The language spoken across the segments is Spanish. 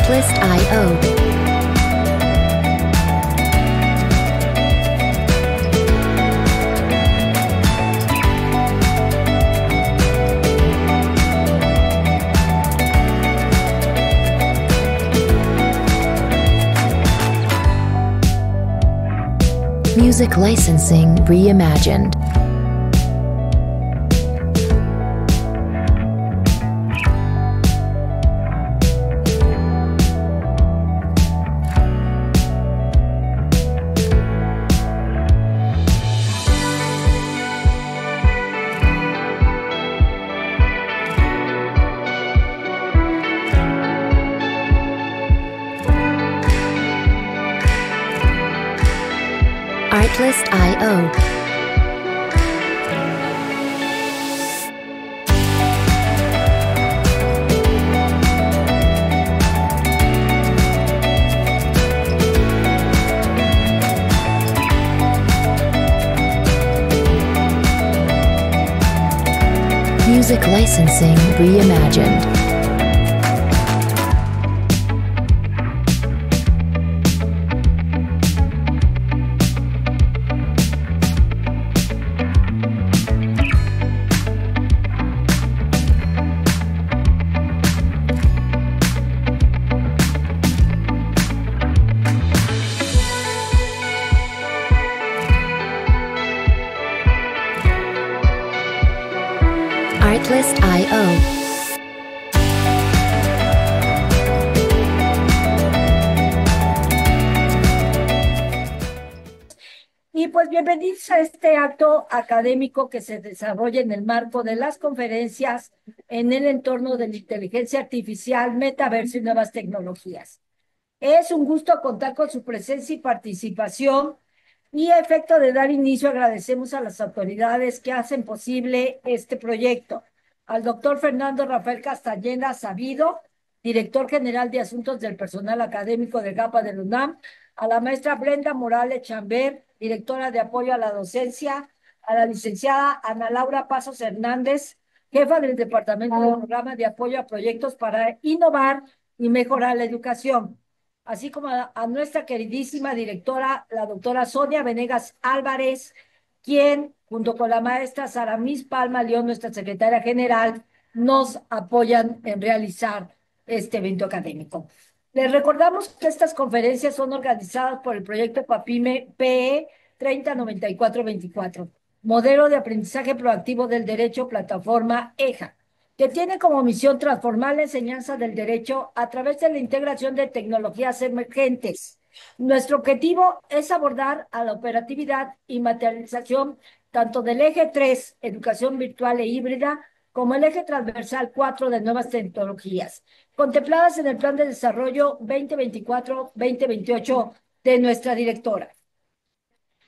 Artlist.io. Music licensing reimagined. Artlist.io. Music licensing reimagined. Artlist.io. Y pues bienvenidos a este acto académico que se desarrolla en el marco de las conferencias en el entorno de la inteligencia artificial, metaverso y nuevas tecnologías. Es un gusto contar con su presencia y participación. Y a efecto de dar inicio, agradecemos a las autoridades que hacen posible este proyecto. Al doctor Fernando Rafael Castañeda Sabido, director general de Asuntos del Personal Académico de GAPA de la UNAM, a la maestra Brenda Morales Chambert, directora de apoyo a la docencia, a la licenciada Ana Laura Pasos Hernández, jefa del Departamento de Programa de Apoyo a Proyectos para Innovar y Mejorar la Educación, así como a nuestra queridísima directora, la doctora Sonia Venegas Álvarez, quien, junto con la maestra Saramis Palma León, nuestra secretaria general, nos apoyan en realizar este evento académico. Les recordamos que estas conferencias son organizadas por el proyecto PAPIME PE 309424, Modelo de Aprendizaje Proactivo del Derecho, plataforma EJA, que tiene como misión transformar la enseñanza del derecho a través de la integración de tecnologías emergentes. Nuestro objetivo es abordar a la operatividad y materialización tanto del eje 3, educación virtual e híbrida, como el eje transversal 4 de nuevas tecnologías, contempladas en el Plan de Desarrollo 2024-2028 de nuestra directora.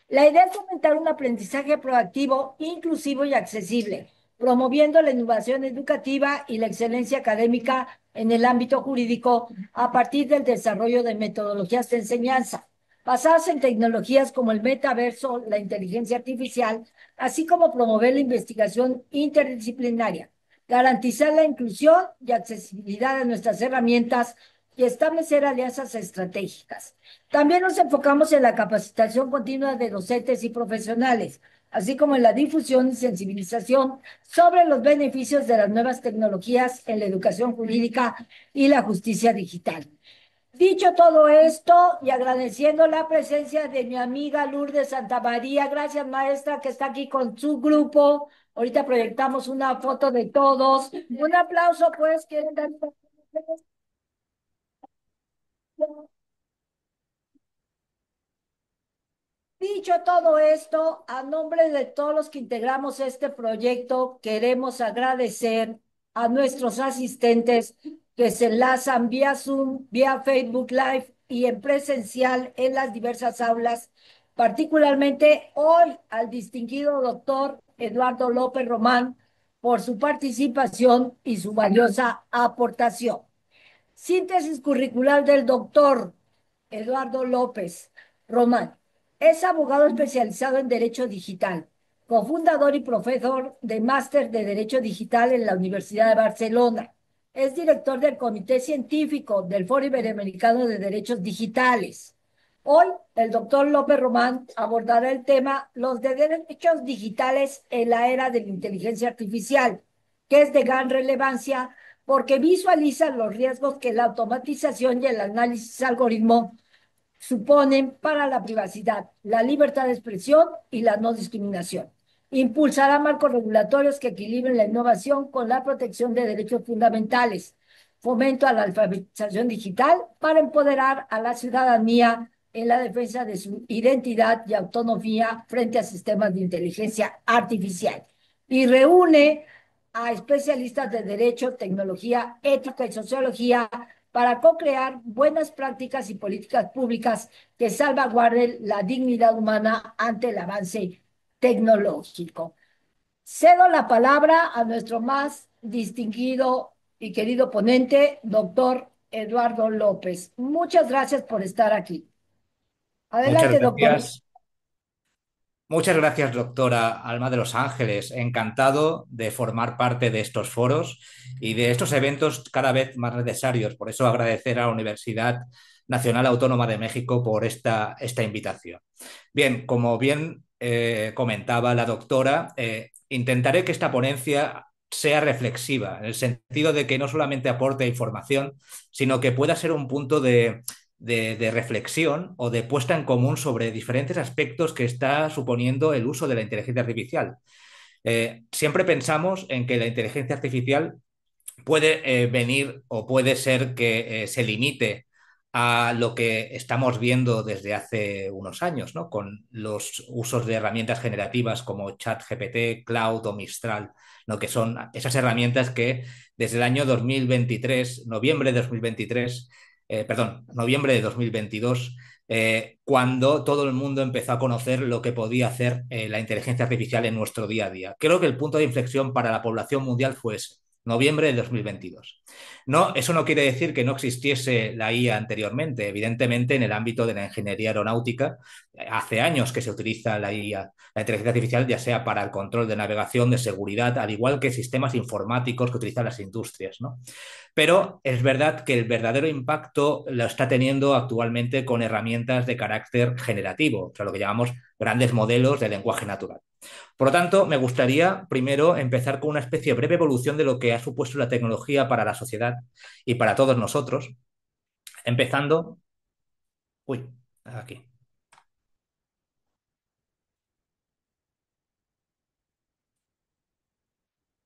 La idea es fomentar un aprendizaje proactivo, inclusivo y accesible, promoviendo la innovación educativa y la excelencia académica en el ámbito jurídico a partir del desarrollo de metodologías de enseñanza, basadas en tecnologías como el metaverso, la inteligencia artificial, así como promover la investigación interdisciplinaria, garantizar la inclusión y accesibilidad de nuestras herramientas y establecer alianzas estratégicas. También nos enfocamos en la capacitación continua de docentes y profesionales, así como en la difusión y sensibilización sobre los beneficios de las nuevas tecnologías en la educación jurídica y la justicia digital. Dicho todo esto y agradeciendo la presencia de mi amiga Lourdes Santamaría, gracias maestra que está aquí con su grupo. Ahorita proyectamos una foto de todos. Un aplauso, pues, ¿quieren dar? Dicho todo esto, a nombre de todos los que integramos este proyecto, queremos agradecer a nuestros asistentes que se enlazan vía Zoom, vía Facebook Live y en presencial en las diversas aulas, particularmente hoy al distinguido doctor Eduardo López Román por su participación y su valiosa aportación. Síntesis curricular del doctor Eduardo López Román. Es abogado especializado en Derecho Digital, cofundador y profesor de Máster de Derecho Digital en la Universidad de Barcelona. Es director del Comité Científico del Foro Iberoamericano de Derechos Digitales. Hoy, el doctor López Román abordará el tema Los derechos digitales en la era de la inteligencia artificial, que es de gran relevancia porque visualiza los riesgos que la automatización y el análisis algoritmo suponen para la privacidad, la libertad de expresión y la no discriminación. Impulsará marcos regulatorios que equilibren la innovación con la protección de derechos fundamentales, fomento a la alfabetización digital para empoderar a la ciudadanía en la defensa de su identidad y autonomía frente a sistemas de inteligencia artificial. Y reúne a especialistas de derecho, tecnología, ética y sociología para co-crear buenas prácticas y políticas públicas que salvaguarden la dignidad humana ante el avance tecnológico. Cedo la palabra a nuestro más distinguido y querido ponente, doctor Eduardo López. Muchas gracias por estar aquí. Muchas Adelante, doctor. gracias. Muchas gracias, doctora Alma de los Ángeles. Encantado de formar parte de estos foros y de estos eventos cada vez más necesarios. Por eso agradecer a la Universidad Nacional Autónoma de México por esta invitación. Bien, como bien comentaba la doctora, intentaré que esta ponencia sea reflexiva, en el sentido de que no solamente aporte información, sino que pueda ser un punto de reflexión o de puesta en común sobre diferentes aspectos que está suponiendo el uso de la inteligencia artificial. Siempre pensamos en que la inteligencia artificial puede venir o puede ser que se limite a lo que estamos viendo desde hace unos años, ¿no? Con los usos de herramientas generativas como ChatGPT, Cloud o Mistral, ¿no? Que son esas herramientas que desde el año 2023, noviembre de 2023, noviembre de 2022, cuando todo el mundo empezó a conocer lo que podía hacer la inteligencia artificial en nuestro día a día. Creo que el punto de inflexión para la población mundial fue ese, noviembre de 2022. No, eso no quiere decir que no existiese la IA anteriormente. Evidentemente, en el ámbito de la ingeniería aeronáutica, hace años que se utiliza la IA, la inteligencia artificial, ya sea para el control de navegación, de seguridad, al igual que sistemas informáticos que utilizan las industrias, ¿no? Pero es verdad que el verdadero impacto lo está teniendo actualmente con herramientas de carácter generativo, o sea, lo que llamamos grandes modelos de lenguaje natural. Por lo tanto, me gustaría primero empezar con una especie de breve evolución de lo que ha supuesto la tecnología para la sociedad y para todos nosotros, empezando... Uy, aquí.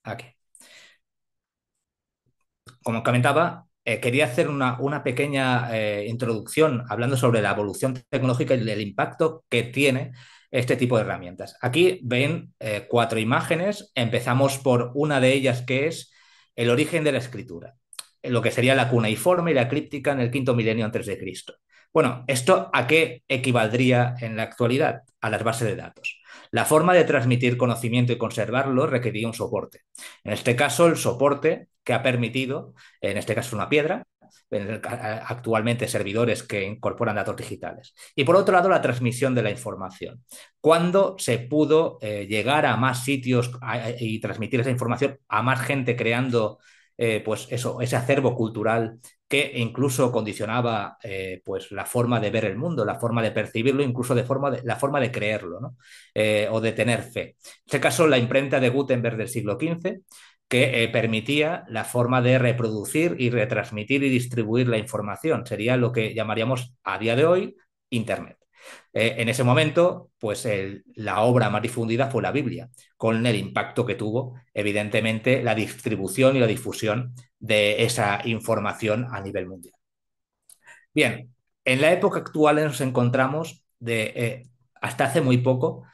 Aquí. Como comentaba, quería hacer una pequeña introducción hablando sobre la evolución tecnológica y el impacto que tiene este tipo de herramientas. Aquí ven 4 imágenes. Empezamos por una de ellas, que es el origen de la escritura, lo que sería la cuneiforme y la críptica en el quinto milenio antes de Cristo. Bueno, ¿esto a qué equivaldría en la actualidad? A las bases de datos. La forma de transmitir conocimiento y conservarlo requería un soporte. En este caso, el soporte que ha permitido, en este caso una piedra, actualmente servidores que incorporan datos digitales. Y por otro lado, la transmisión de la información. ¿Cuándo se pudo llegar a más sitios y transmitir esa información a más gente creando pues eso, ese acervo cultural que incluso condicionaba pues la forma de ver el mundo, la forma de percibirlo, incluso la forma de creerlo, ¿no? O de tener fe. En este caso, la imprenta de Gutenberg del siglo XV, que permitía la forma de reproducir y retransmitir y distribuir la información. Sería lo que llamaríamos a día de hoy Internet. En ese momento, pues la obra más difundida fue la Biblia, con el impacto que tuvo, evidentemente, la distribución y la difusión de esa información a nivel mundial. Bien, en la época actual nos encontramos hasta hace muy poco,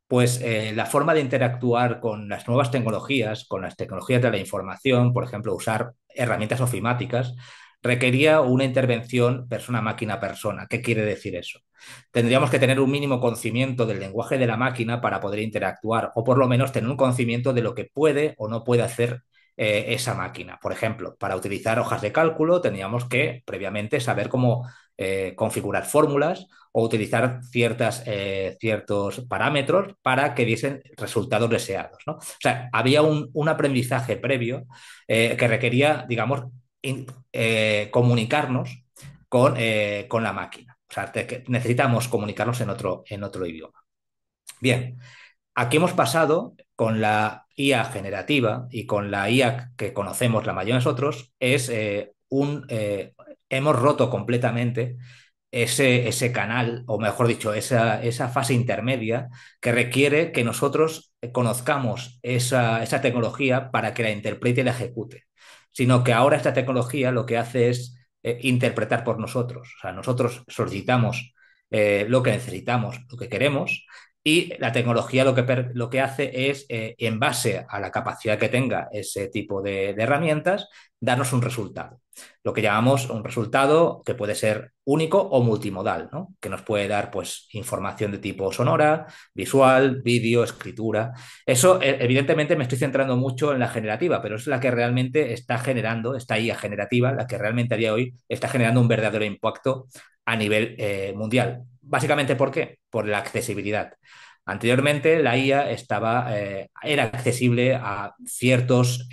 pues la forma de interactuar con las nuevas tecnologías, con las tecnologías de la información, por ejemplo, usar herramientas ofimáticas, requería una intervención persona-máquina-persona. ¿Qué quiere decir eso? Tendríamos que tener un mínimo conocimiento del lenguaje de la máquina para poder interactuar, o por lo menos tener un conocimiento de lo que puede o no puede hacer esa máquina. Por ejemplo, para utilizar hojas de cálculo teníamos que previamente saber cómo configurar fórmulas o utilizar ciertos parámetros para que diesen resultados deseados, ¿no? O sea, había un aprendizaje previo que requería, digamos, comunicarnos con la máquina. O sea, necesitamos comunicarnos en otro idioma. Bien, aquí hemos pasado con la IA generativa y con la IA que conocemos la mayoría de nosotros, hemos roto completamente ese canal, o mejor dicho, esa fase intermedia que requiere que nosotros conozcamos esa tecnología para que la interprete y la ejecute, sino que ahora esta tecnología lo que hace es interpretar por nosotros. O sea, nosotros solicitamos lo que necesitamos, lo que queremos, y la tecnología lo que hace es, en base a la capacidad que tenga ese tipo de herramientas, darnos un resultado. Lo que llamamos un resultado que puede ser único o multimodal, ¿no? Que nos puede dar pues, información de tipo sonora, visual, vídeo, escritura. Eso, evidentemente, me estoy centrando mucho en la generativa, pero es la que realmente está generando, esta IA generativa, la que realmente a día de hoy está generando un verdadero impacto a nivel mundial. Básicamente, ¿por qué? Por la accesibilidad. Anteriormente, la IA era accesible a ciertos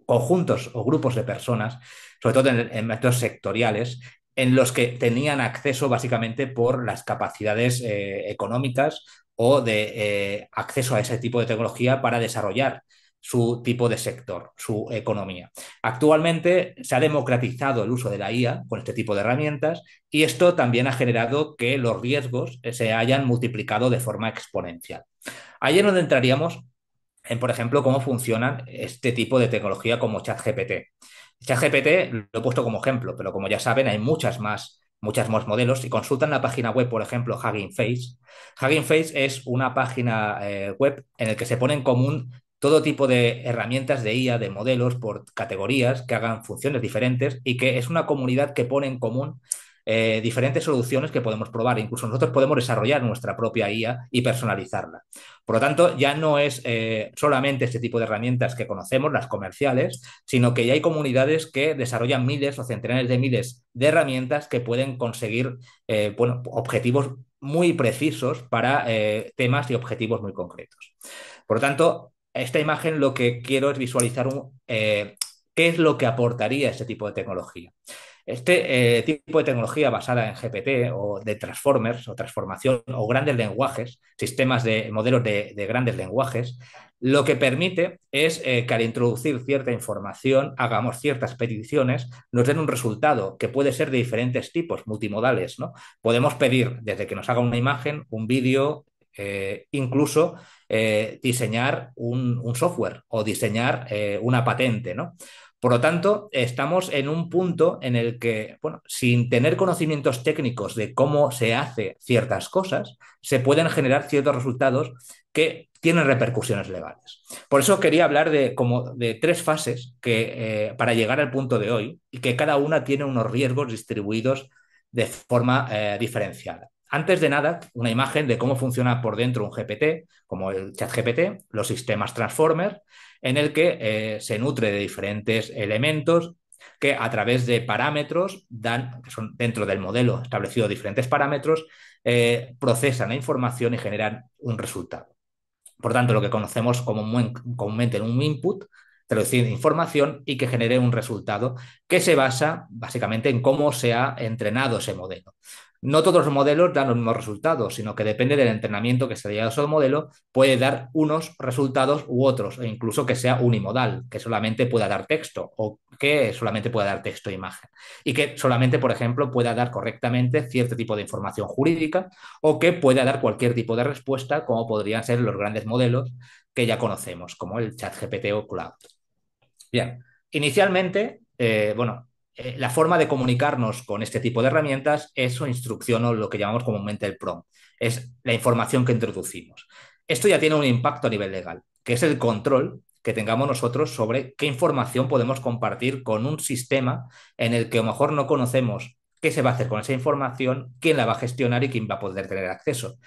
conjuntos o grupos de personas, sobre todo en métodos sectoriales, en los que tenían acceso básicamente por las capacidades económicas o de acceso a ese tipo de tecnología para desarrollar su tipo de sector, su economía. Actualmente se ha democratizado el uso de la IA con este tipo de herramientas y esto también ha generado que los riesgos se hayan multiplicado de forma exponencial. Ahí es donde entraríamos en, por ejemplo, cómo funcionan este tipo de tecnología como ChatGPT. ChatGPT lo he puesto como ejemplo, pero como ya saben, hay muchas más modelos. Si consultan la página web, por ejemplo, Hugging Face, Hugging Face es una página web en la que se pone en común todo tipo de herramientas de IA, de modelos por categorías que hagan funciones diferentes y que es una comunidad que pone en común diferentes soluciones que podemos probar. Incluso nosotros podemos desarrollar nuestra propia IA y personalizarla. Por lo tanto, ya no es solamente este tipo de herramientas que conocemos, las comerciales, sino que ya hay comunidades que desarrollan miles o centenares de miles de herramientas que pueden conseguir objetivos muy precisos para temas y objetivos muy concretos. Por lo tanto, esta imagen lo que quiero es visualizar qué es lo que aportaría este tipo de tecnología. Este tipo de tecnología basada en GPT o de transformers o transformación o grandes lenguajes, sistemas de modelos de grandes lenguajes, lo que permite es que al introducir cierta información, hagamos ciertas peticiones, nos den un resultado que puede ser de diferentes tipos, multimodales, ¿no? Podemos pedir desde que nos haga una imagen, un vídeo, incluso diseñar un software o diseñar una patente, ¿no? Por lo tanto, estamos en un punto en el que, bueno, sin tener conocimientos técnicos de cómo se hace ciertas cosas, se pueden generar ciertos resultados que tienen repercusiones legales. Por eso quería hablar de tres fases para llegar al punto de hoy y que cada una tiene unos riesgos distribuidos de forma diferenciada. Antes de nada, una imagen de cómo funciona por dentro un GPT, como el ChatGPT, los sistemas Transformer, en el que se nutre de diferentes elementos que a través de parámetros que son dentro del modelo establecido diferentes parámetros, procesan la información y generan un resultado. Por tanto, lo que conocemos comúnmente en un input, traducir información y que genere un resultado que se basa básicamente en cómo se ha entrenado ese modelo. No todos los modelos dan los mismos resultados, sino que depende del entrenamiento que se haya dado a ese modelo, puede dar unos resultados u otros, e incluso que sea unimodal, que solamente pueda dar texto o que solamente pueda dar texto e imagen. Y que solamente, por ejemplo, pueda dar correctamente cierto tipo de información jurídica o que pueda dar cualquier tipo de respuesta, como podrían ser los grandes modelos que ya conocemos, como el ChatGPT o Cloud. Bien, inicialmente, la forma de comunicarnos con este tipo de herramientas es su instrucción o lo que llamamos comúnmente el prompt. Es la información que introducimos. Esto ya tiene un impacto a nivel legal, que es el control que tengamos nosotros sobre qué información podemos compartir con un sistema en el que a lo mejor no conocemos qué se va a hacer con esa información, quién la va a gestionar y quién va a poder tener acceso.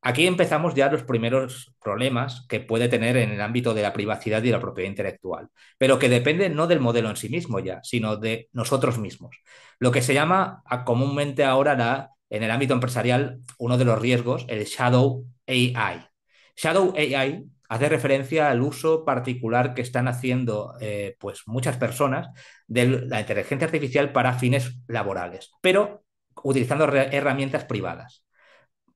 Aquí empezamos ya los primeros problemas que puede tener en el ámbito de la privacidad y la propiedad intelectual, pero que depende no del modelo en sí mismo ya, sino de nosotros mismos. Lo que se llama comúnmente ahora en el ámbito empresarial uno de los riesgos, el Shadow AI. Shadow AI hace referencia al uso particular que están haciendo pues muchas personas de la inteligencia artificial para fines laborales, pero utilizando herramientas privadas.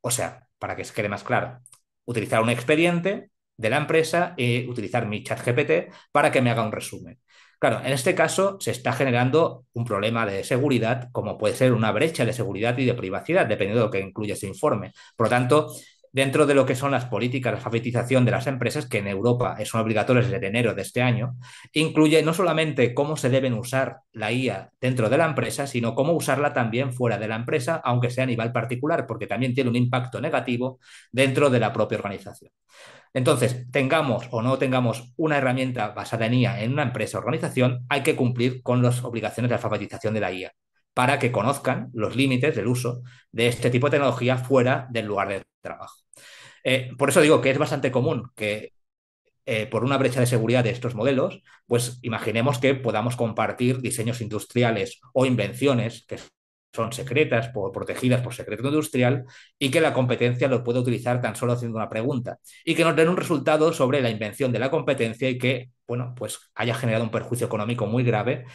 O sea, para que se quede más claro, utilizar un expediente de la empresa y utilizar mi chat GPT para que me haga un resumen. Claro, en este caso se está generando un problema de seguridad, como puede ser una brecha de seguridad y de privacidad, dependiendo de lo que incluye ese informe. Por lo tanto, dentro de lo que son las políticas de alfabetización de las empresas, que en Europa son obligatorias desde enero de este año, incluye no solamente cómo se deben usar la IA dentro de la empresa, sino cómo usarla también fuera de la empresa, aunque sea a nivel particular, porque también tiene un impacto negativo dentro de la propia organización. Entonces, tengamos o no tengamos una herramienta basada en IA en una empresa o organización, hay que cumplir con las obligaciones de alfabetización de la IA para que conozcan los límites del uso de este tipo de tecnología fuera del lugar de trabajo. Por eso digo que es bastante común que por una brecha de seguridad de estos modelos, pues imaginemos que podamos compartir diseños industriales o invenciones que son secretas, protegidas por secreto industrial, y que la competencia lo pueda utilizar tan solo haciendo una pregunta, y que nos den un resultado sobre la invención de la competencia y que, bueno, pues haya generado un perjuicio económico muy grave,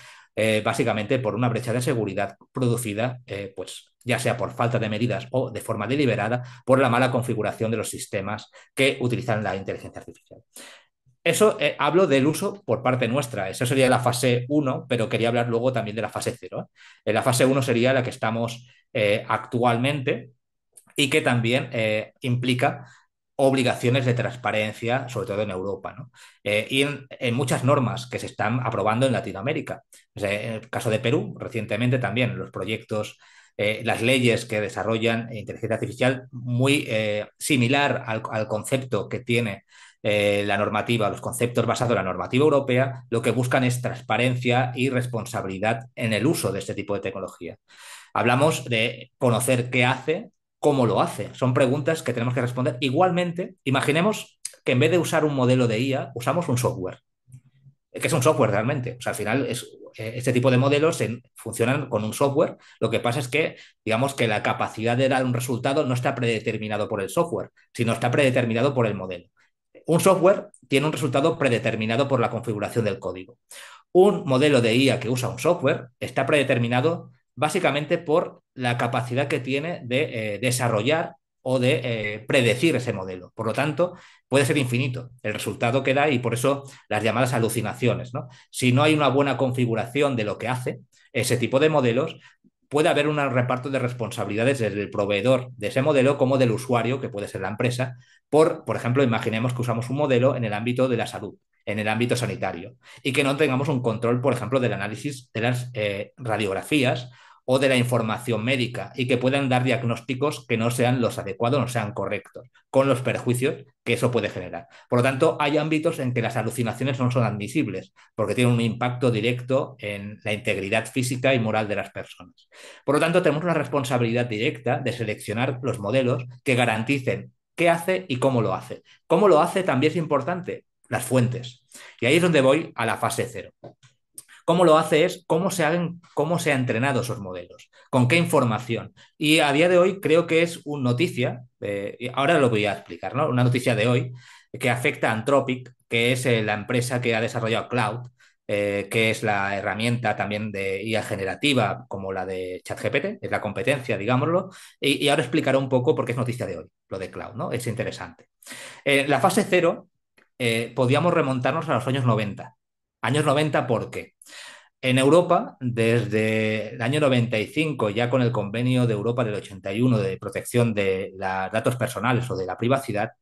básicamente por una brecha de seguridad producida, pues ya sea por falta de medidas o de forma deliberada, por la mala configuración de los sistemas que utilizan la inteligencia artificial. Eso hablo del uso por parte nuestra. Eso sería la fase uno, pero quería hablar luego también de la fase 0. La fase uno sería la que estamos actualmente y que también implica obligaciones de transparencia, sobre todo en Europa, ¿no? Y en muchas normas que se están aprobando en Latinoamérica. O sea, en el caso de Perú, recientemente también los proyectos, las leyes que desarrollan inteligencia artificial muy similar al concepto que tiene la normativa, los conceptos basados en la normativa europea, lo que buscan es transparencia y responsabilidad en el uso de este tipo de tecnología. Hablamos de conocer qué hace, cómo lo hace. Son preguntas que tenemos que responder. Igualmente, imaginemos que en vez de usar un modelo de IA, usamos un software. ¿Qué es un software realmente? O sea, al final este tipo de modelos funcionan con un software. Lo que pasa es que, digamos que la capacidad de dar un resultado no está predeterminado por el software, sino está predeterminado por el modelo. Un software tiene un resultado predeterminado por la configuración del código. Un modelo de IA que usa un software está predeterminado básicamente por la capacidad que tiene de desarrollar o de predecir ese modelo. Por lo tanto, puede ser infinito el resultado que da y por eso las llamadas alucinaciones, ¿no? Si no hay una buena configuración de lo que hace ese tipo de modelos, puede haber un reparto de responsabilidades desde el proveedor de ese modelo como del usuario, que puede ser la empresa, por ejemplo, imaginemos que usamos un modelo en el ámbito de la salud, en el ámbito sanitario, y que no tengamos un control, por ejemplo, del análisis de las radiografías o de la información médica y que puedan dar diagnósticos que no sean los adecuados, no sean correctos, con los perjuicios que eso puede generar. Por lo tanto, hay ámbitos en que las alucinaciones no son admisibles porque tienen un impacto directo en la integridad física y moral de las personas. Por lo tanto, tenemos una responsabilidad directa de seleccionar los modelos que garanticen qué hace y cómo lo hace. Cómo lo hace también es importante, las fuentes. Y ahí es donde voy a la fase 0. Cómo lo hace es cómo se ha entrenado esos modelos, con qué información. Y a día de hoy creo que es una noticia, y ahora lo voy a explicar, ¿no? Una noticia de hoy que afecta a Anthropic, que es la empresa que ha desarrollado Cloud, que es la herramienta también de IA generativa como la de ChatGPT, es la competencia, digámoslo, y ahora explicaré un poco por qué es noticia de hoy, lo de Cloud, ¿no? Es interesante. La fase 0 podíamos remontarnos a los años 90. Años 90, ¿por qué? En Europa, desde el año 95, ya con el Convenio de Europa del 81 de protección de los datos personales o de la privacidad,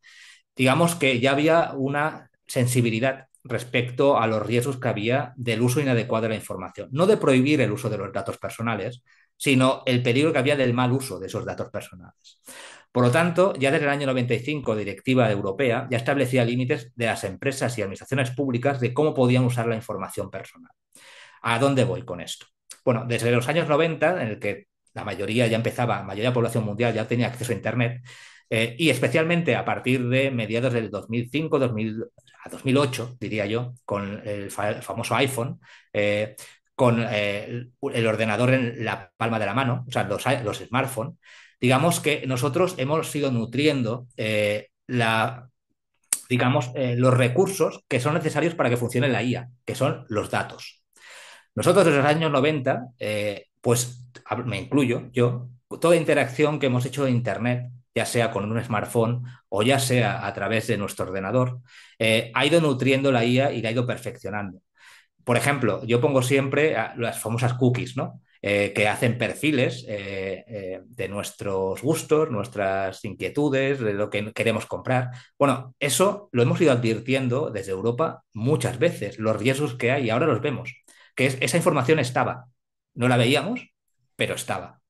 digamos que ya había una sensibilidad respecto a los riesgos que había del uso inadecuado de la información. No de prohibir el uso de los datos personales, sino el peligro que había del mal uso de esos datos personales. Por lo tanto, ya desde el año 95, Directiva Europea ya establecía límites de las empresas y administraciones públicas de cómo podían usar la información personal. ¿A dónde voy con esto? Bueno, desde los años 90, en el que la mayoría ya empezaba, la mayoría de la población mundial ya tenía acceso a Internet, Y especialmente a partir de mediados del 2005, 2008, diría yo, con el famoso iPhone, con el ordenador en la palma de la mano, o sea, los smartphones, digamos que nosotros hemos ido nutriendo los recursos que son necesarios para que funcione la IA, que son los datos. Nosotros desde los años 90, pues me incluyo yo, toda interacción que hemos hecho en Internet, ya sea con un smartphone o ya sea a través de nuestro ordenador, ha ido nutriendo la IA y la ha ido perfeccionando. Por ejemplo, yo pongo siempre las famosas cookies, ¿no? Que hacen perfiles de nuestros gustos, nuestras inquietudes, de lo que queremos comprar. Bueno, eso lo hemos ido advirtiendo desde Europa muchas veces, los riesgos que hay, y ahora los vemos, esa información estaba. No la veíamos, pero estaba.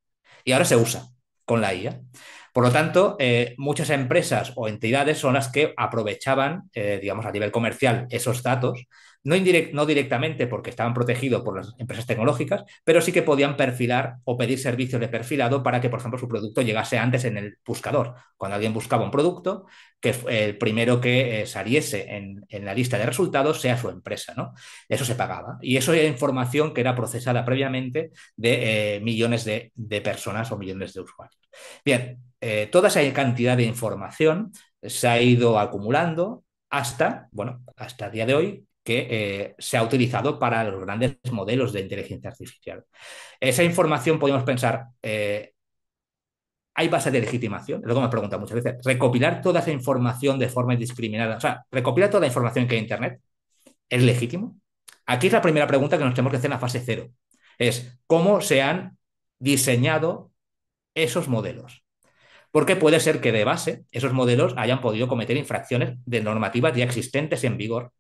Y ahora se usa con la IA. Por lo tanto, muchas empresas o entidades son las que aprovechaban, digamos, a nivel comercial esos datos, no directamente porque estaban protegidos por las empresas tecnológicas, pero sí que podían perfilar o pedir servicios de perfilado para que, por ejemplo, su producto llegase antes en el buscador. Cuando alguien buscaba un producto, que el primero que saliese en la lista de resultados sea su empresa, ¿no? Eso se pagaba. Y eso era información que era procesada previamente de millones de personas o millones de usuarios. Bien, toda esa cantidad de información se ha ido acumulando hasta el día de hoy, que se ha utilizado para los grandes modelos de inteligencia artificial. Esa información podemos pensar, ¿hay base de legitimación? Es lo que me preguntan muchas veces. ¿Recopilar toda esa información de forma indiscriminada? O sea, ¿recopilar toda la información que hay en Internet es legítimo? Aquí es la primera pregunta que nos tenemos que hacer en la fase cero. Es ¿cómo se han diseñado esos modelos? Porque puede ser que de base esos modelos hayan podido cometer infracciones de normativas ya existentes en vigor,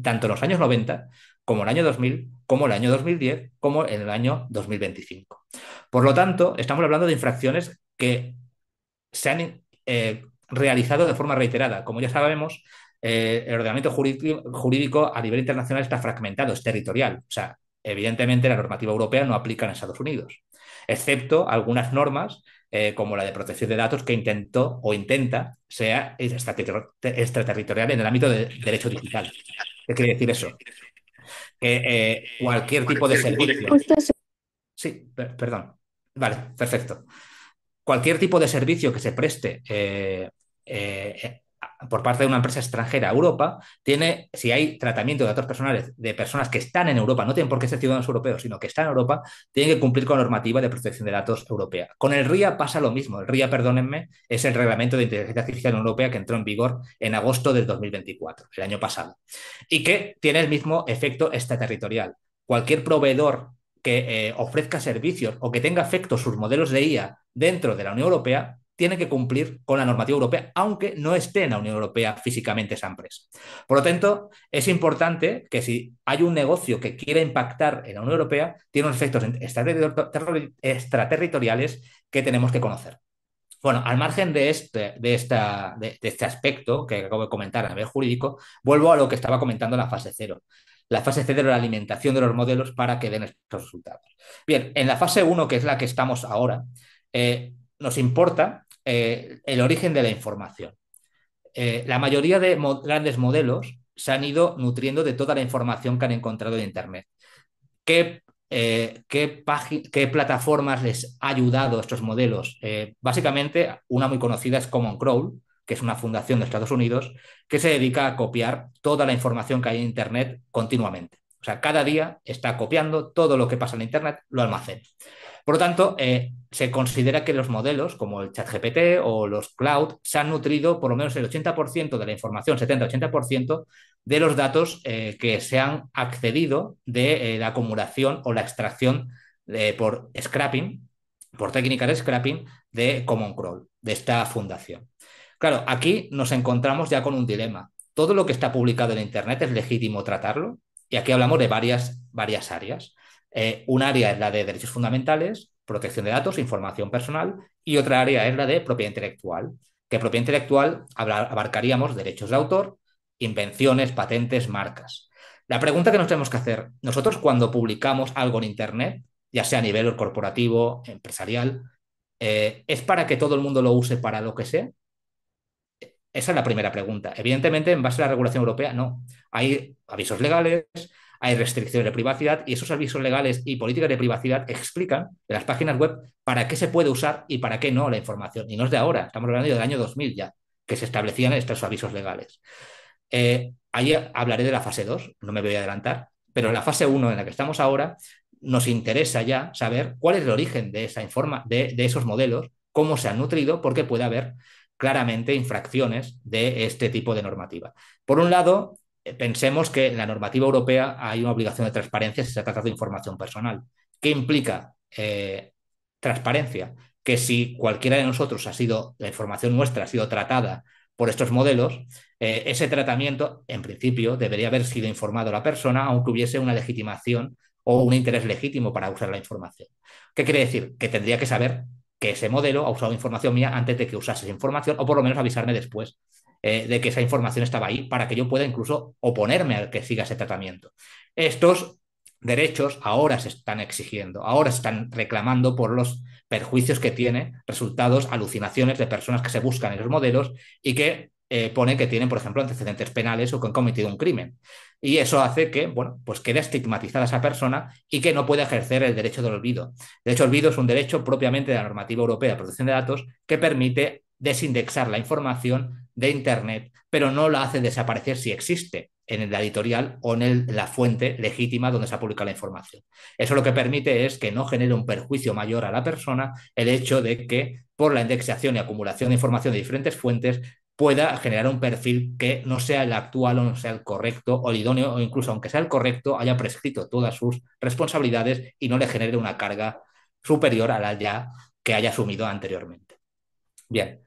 tanto en los años 90, como en el año 2000, como en el año 2010, como en el año 2025. Por lo tanto, estamos hablando de infracciones que se han realizado de forma reiterada. Como ya sabemos, el ordenamiento jurídico a nivel internacional está fragmentado, es territorial. O sea, evidentemente la normativa europea no aplica en Estados Unidos, excepto algunas normas como la de protección de datos que intentó o intenta sea extraterritorial en el ámbito del derecho digital. ¿Qué quiere decir eso? Que cualquier tipo de servicio... Sí, perdón. Vale, perfecto. Cualquier tipo de servicio que se preste por parte de una empresa extranjera a Europa, si hay tratamiento de datos personales de personas que están en Europa, no tienen por qué ser ciudadanos europeos, sino que están en Europa, tienen que cumplir con la normativa de protección de datos europea. Con el RIA pasa lo mismo. El RIA, perdónenme, es el Reglamento de Inteligencia Artificial Europea que entró en vigor en agosto del 2024, el año pasado, y que tiene el mismo efecto extraterritorial. Cualquier proveedor que ofrezca servicios o que tenga efectos sus modelos de IA dentro de la Unión Europea tiene que cumplir con la normativa europea, aunque no esté en la Unión Europea físicamente esa empresa. Por lo tanto, es importante que si hay un negocio que quiere impactar en la Unión Europea, tiene unos efectos extraterritoriales que tenemos que conocer. Bueno, al margen de este aspecto que acabo de comentar a nivel jurídico, vuelvo a lo que estaba comentando en la fase cero. La fase cero es la alimentación de los modelos para que den estos resultados. Bien, en la fase 1, que es la que estamos ahora, nos importa el origen de la información. La mayoría de grandes modelos se han ido nutriendo de toda la información que han encontrado en Internet. ¿Qué plataformas les ha ayudado a estos modelos? Básicamente, una muy conocida es Common Crawl, que es una fundación de Estados Unidos que se dedica a copiar toda la información que hay en Internet continuamente. O sea, cada día está copiando todo lo que pasa en Internet, lo almacena. Por lo tanto, se considera que los modelos como el ChatGPT o los cloud se han nutrido por lo menos el 80% de la información, 70-80% de los datos que se han accedido de la acumulación o la extracción por scrapping, por técnicas de scrapping de Common Crawl, de esta fundación. Claro, aquí nos encontramos ya con un dilema. Todo lo que está publicado en Internet es legítimo tratarlo, y aquí hablamos de varias áreas. Un área es la de derechos fundamentales, protección de datos, información personal, y otra área es la de propiedad intelectual, que propiedad intelectual abarcaríamos derechos de autor, invenciones, patentes, marcas. La pregunta que nos tenemos que hacer, nosotros cuando publicamos algo en Internet, ya sea a nivel corporativo, empresarial, ¿es para que todo el mundo lo use para lo que sea? esa es la primera pregunta. Evidentemente, en base a la regulación europea, no. Hay avisos legales, hay restricciones de privacidad y esos avisos legales y políticas de privacidad explican en las páginas web para qué se puede usar y para qué no la información. Y no es de ahora, estamos hablando del año 2000 ya, que se establecían estos avisos legales. Ahí hablaré de la fase 2, no me voy a adelantar, pero en la fase 1 en la que estamos ahora nos interesa ya saber cuál es el origen de, de esos modelos, cómo se han nutrido, porque puede haber claramente infracciones de este tipo de normativa. Por un lado, pensemos que en la normativa europea hay una obligación de transparencia si se trata de información personal. ¿Qué implica transparencia? Que si cualquiera de nosotros la información nuestra ha sido tratada por estos modelos, ese tratamiento, en principio, debería haber sido informado a la persona, aunque hubiese una legitimación o un interés legítimo para usar la información. ¿Qué quiere decir? Que tendría que saber que ese modelo ha usado información mía antes de que usase esa información, o por lo menos avisarme después de que esa información estaba ahí para que yo pueda incluso oponerme a que siga ese tratamiento. Estos derechos ahora se están exigiendo, ahora se están reclamando por los perjuicios que tiene, resultados, alucinaciones de personas que se buscan en los modelos y que pone que tienen, por ejemplo, antecedentes penales o que han cometido un crimen. Y eso hace que, bueno, pues quede estigmatizada esa persona y que no pueda ejercer el derecho del olvido. El derecho al olvido es un derecho propiamente de la normativa europea de protección de datos que permite desindexar la información de Internet, pero no la hace desaparecer si existe en la editorial o en la fuente legítima donde se ha publicado la información. Eso lo que permite es que no genere un perjuicio mayor a la persona el hecho de que por la indexación y acumulación de información de diferentes fuentes pueda generar un perfil que no sea el actual o no sea el correcto o el idóneo, o incluso aunque sea el correcto, haya prescrito todas sus responsabilidades y no le genere una carga superior a la ya que haya asumido anteriormente. Bien,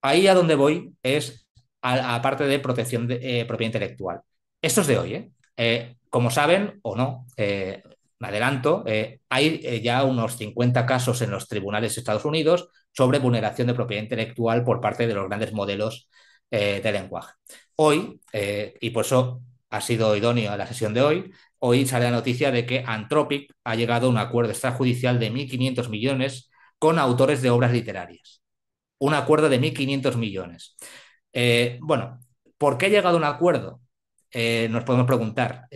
ahí a donde voy es a parte de protección de propiedad intelectual. Esto es de hoy, ¿eh? Como saben o no, me adelanto, hay ya unos 50 casos en los tribunales de Estados Unidos sobre vulneración de propiedad intelectual por parte de los grandes modelos de lenguaje. Hoy, y por eso ha sido idóneo la sesión de hoy sale la noticia de que Anthropic ha llegado a un acuerdo extrajudicial de 1.500 millones con autores de obras literarias. Un acuerdo de 1.500 millones. Bueno, ¿por qué ha llegado a un acuerdo? Nos podemos preguntar.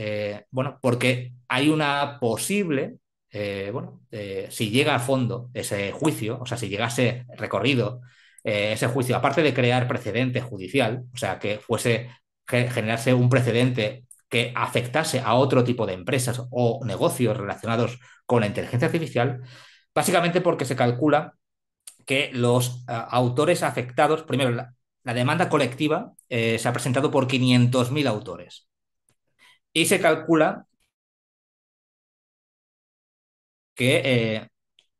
Bueno, porque hay una posible, si llega a fondo ese juicio, o sea, si llegase recorrido ese juicio, aparte de crear precedente judicial, o sea, que fuese generarse un precedente que afectase a otro tipo de empresas o negocios relacionados con la inteligencia artificial, básicamente porque se calcula que los autores afectados, primero, la demanda colectiva se ha presentado por 500.000 autores y se calcula que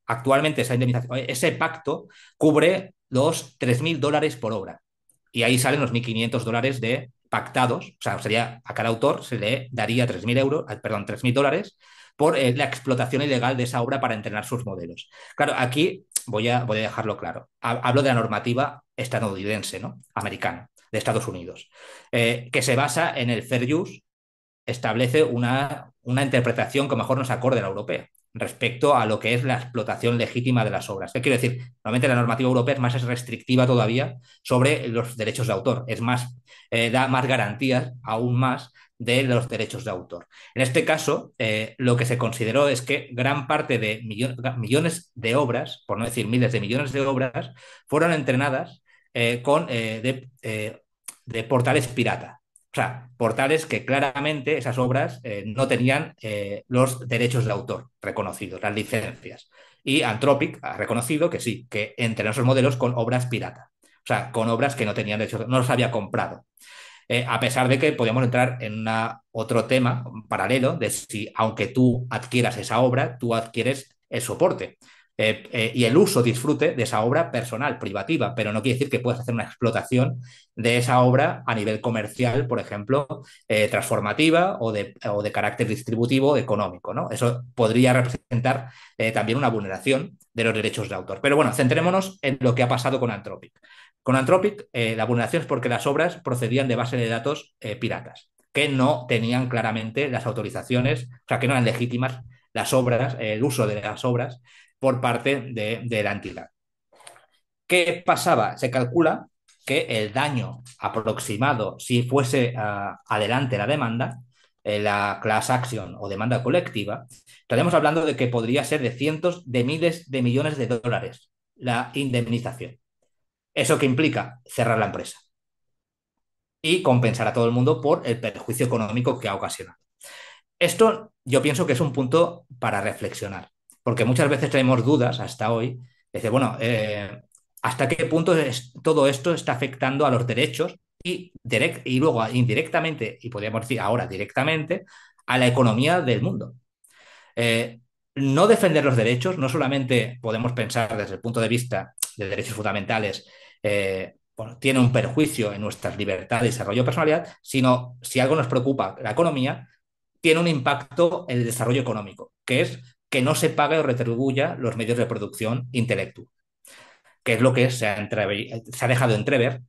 actualmente esa indemnización, ese pacto cubre los $3.000 por obra y ahí salen los $1.500 de pactados, o sea, sería a cada autor se le daría 3.000 euros, perdón, $3.000 por la explotación ilegal de esa obra para entrenar sus modelos. Claro, aquí voy a dejarlo claro. Hablo de la normativa estadounidense, ¿no? Americana, de Estados Unidos, que se basa en el fair use, establece una interpretación que mejor nos acorde a la europea respecto a lo que es la explotación legítima de las obras. ¿Qué quiero decir? Normalmente la normativa europea es más restrictiva todavía sobre los derechos de autor, es más, da más garantías aún más de los derechos de autor. En este caso, lo que se consideró es que gran parte de millones de obras, por no decir miles de millones de obras, fueron entrenadas de portales pirata. O sea, portales que claramente esas obras no tenían los derechos de autor reconocidos, las licencias. Y Anthropic ha reconocido que sí, que entrenó esos modelos con obras piratas. O sea, con obras que no tenían derechos, no los había comprado. A pesar de que podíamos entrar en otro tema paralelo de si, aunque tú adquieras esa obra, tú adquieres el soporte. Y el uso, disfrute de esa obra personal, privativa, pero no quiere decir que puedas hacer una explotación de esa obra a nivel comercial, por ejemplo, transformativa o de carácter distributivo económico, ¿no? Eso podría representar también una vulneración de los derechos de autor. Pero bueno, centrémonos en lo que ha pasado con Anthropic. Con Anthropic, la vulneración es porque las obras procedían de bases de datos piratas, que no tenían claramente las autorizaciones, o sea, que no eran legítimas las obras, el uso de las obras por parte de la entidad. ¿Qué pasaba? Se calcula que el daño aproximado, si fuese adelante la demanda, la class action o demanda colectiva, estaríamos hablando de que podría ser de cientos de miles de millones de dólares la indemnización. ¿Eso qué implica? Cerrar la empresa y compensar a todo el mundo por el perjuicio económico que ha ocasionado. Esto yo pienso que es un punto para reflexionar, porque muchas veces tenemos dudas hasta hoy. Dice, bueno, ¿hasta qué punto todo esto está afectando a los derechos y luego indirectamente, y podríamos decir ahora directamente, a la economía del mundo? No defender los derechos, no solamente podemos pensar desde el punto de vista de derechos fundamentales, bueno, tiene un perjuicio en nuestras libertades y desarrollo de personalidad, sino si algo nos preocupa, la economía, tiene un impacto en el desarrollo económico, que es que no se pague o retribuya los medios de producción intelectual, que es lo que se ha dejado entrever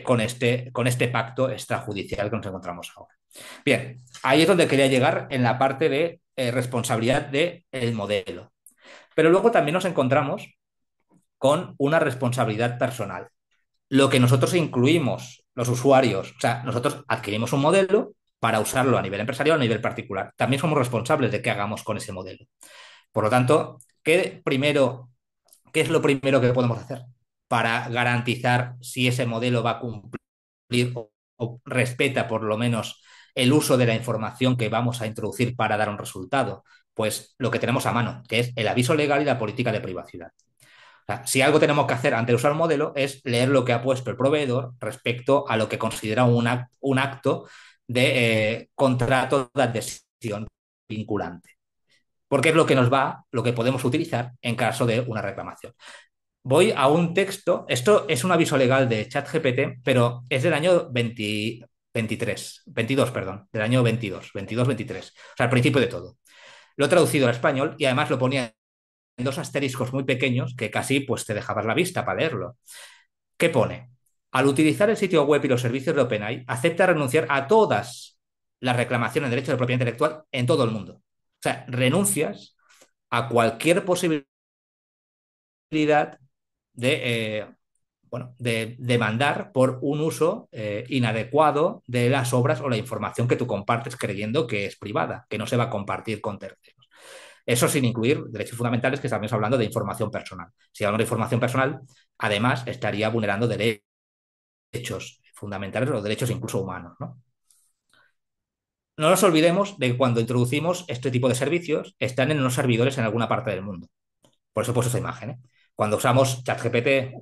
con este pacto extrajudicial que nos encontramos ahora. Bien, ahí es donde quería llegar en la parte de responsabilidad del modelo. Pero luego también nos encontramos con una responsabilidad personal. Lo que nosotros incluimos, los usuarios, o sea, nosotros adquirimos un modelo para usarlo a nivel empresarial o a nivel particular. También somos responsables de qué hagamos con ese modelo. Por lo tanto, ¿qué es lo primero que podemos hacer para garantizar si ese modelo va a cumplir o respeta por lo menos el uso de la información que vamos a introducir para dar un resultado? Pues lo que tenemos a mano, que es el aviso legal y la política de privacidad. O sea, si algo tenemos que hacer antes de usar el modelo es leer lo que ha puesto el proveedor respecto a lo que considera un acto de contrato de adhesión vinculante. Porque es lo que lo que podemos utilizar en caso de una reclamación. Voy a un texto, esto es un aviso legal de ChatGPT, pero es del año 22, perdón, del año 22-23, o sea, al principio de todo. Lo he traducido al español y además lo ponía en dos asteriscos muy pequeños que casi pues te dejabas la vista para leerlo. ¿Qué pone? Al utilizar el sitio web y los servicios de OpenAI, acepta renunciar a todas las reclamaciones de derechos de propiedad intelectual en todo el mundo. O sea, renuncias a cualquier posibilidad de demandar por un uso inadecuado de las obras o la información que tú compartes creyendo que es privada, que no se va a compartir con terceros. Eso sin incluir derechos fundamentales, que estamos hablando de información personal. Si hablamos de información personal, además estaría vulnerando derechos fundamentales o derechos incluso humanos, ¿no? No nos olvidemos de que cuando introducimos este tipo de servicios, están en unos servidores en alguna parte del mundo. Por eso he puesto esta imagen, ¿eh? Cuando usamos ChatGPT,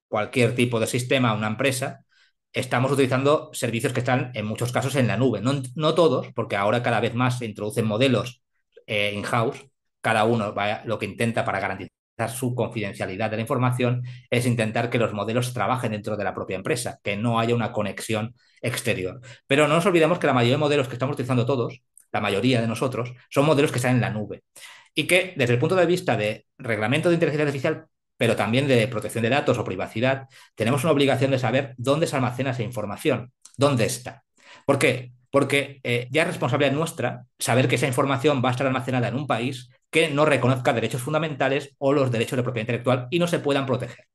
cualquier tipo de sistema, una empresa, estamos utilizando servicios que están en muchos casos en la nube. No todos, porque ahora cada vez más se introducen modelos in-house. Cada uno lo que intenta para garantizar su confidencialidad de la información es intentar que los modelos trabajen dentro de la propia empresa, que no haya una conexión exterior. Pero no nos olvidemos que la mayoría de modelos que estamos utilizando todos, la mayoría de nosotros, son modelos que están en la nube y que desde el punto de vista de reglamento de inteligencia artificial, pero también de protección de datos o privacidad, tenemos una obligación de saber dónde se almacena esa información, dónde está. ¿Por qué? Porque ya es responsabilidad nuestra saber que esa información va a estar almacenada en un país que no reconozca derechos fundamentales o los derechos de propiedad intelectual y no se puedan proteger.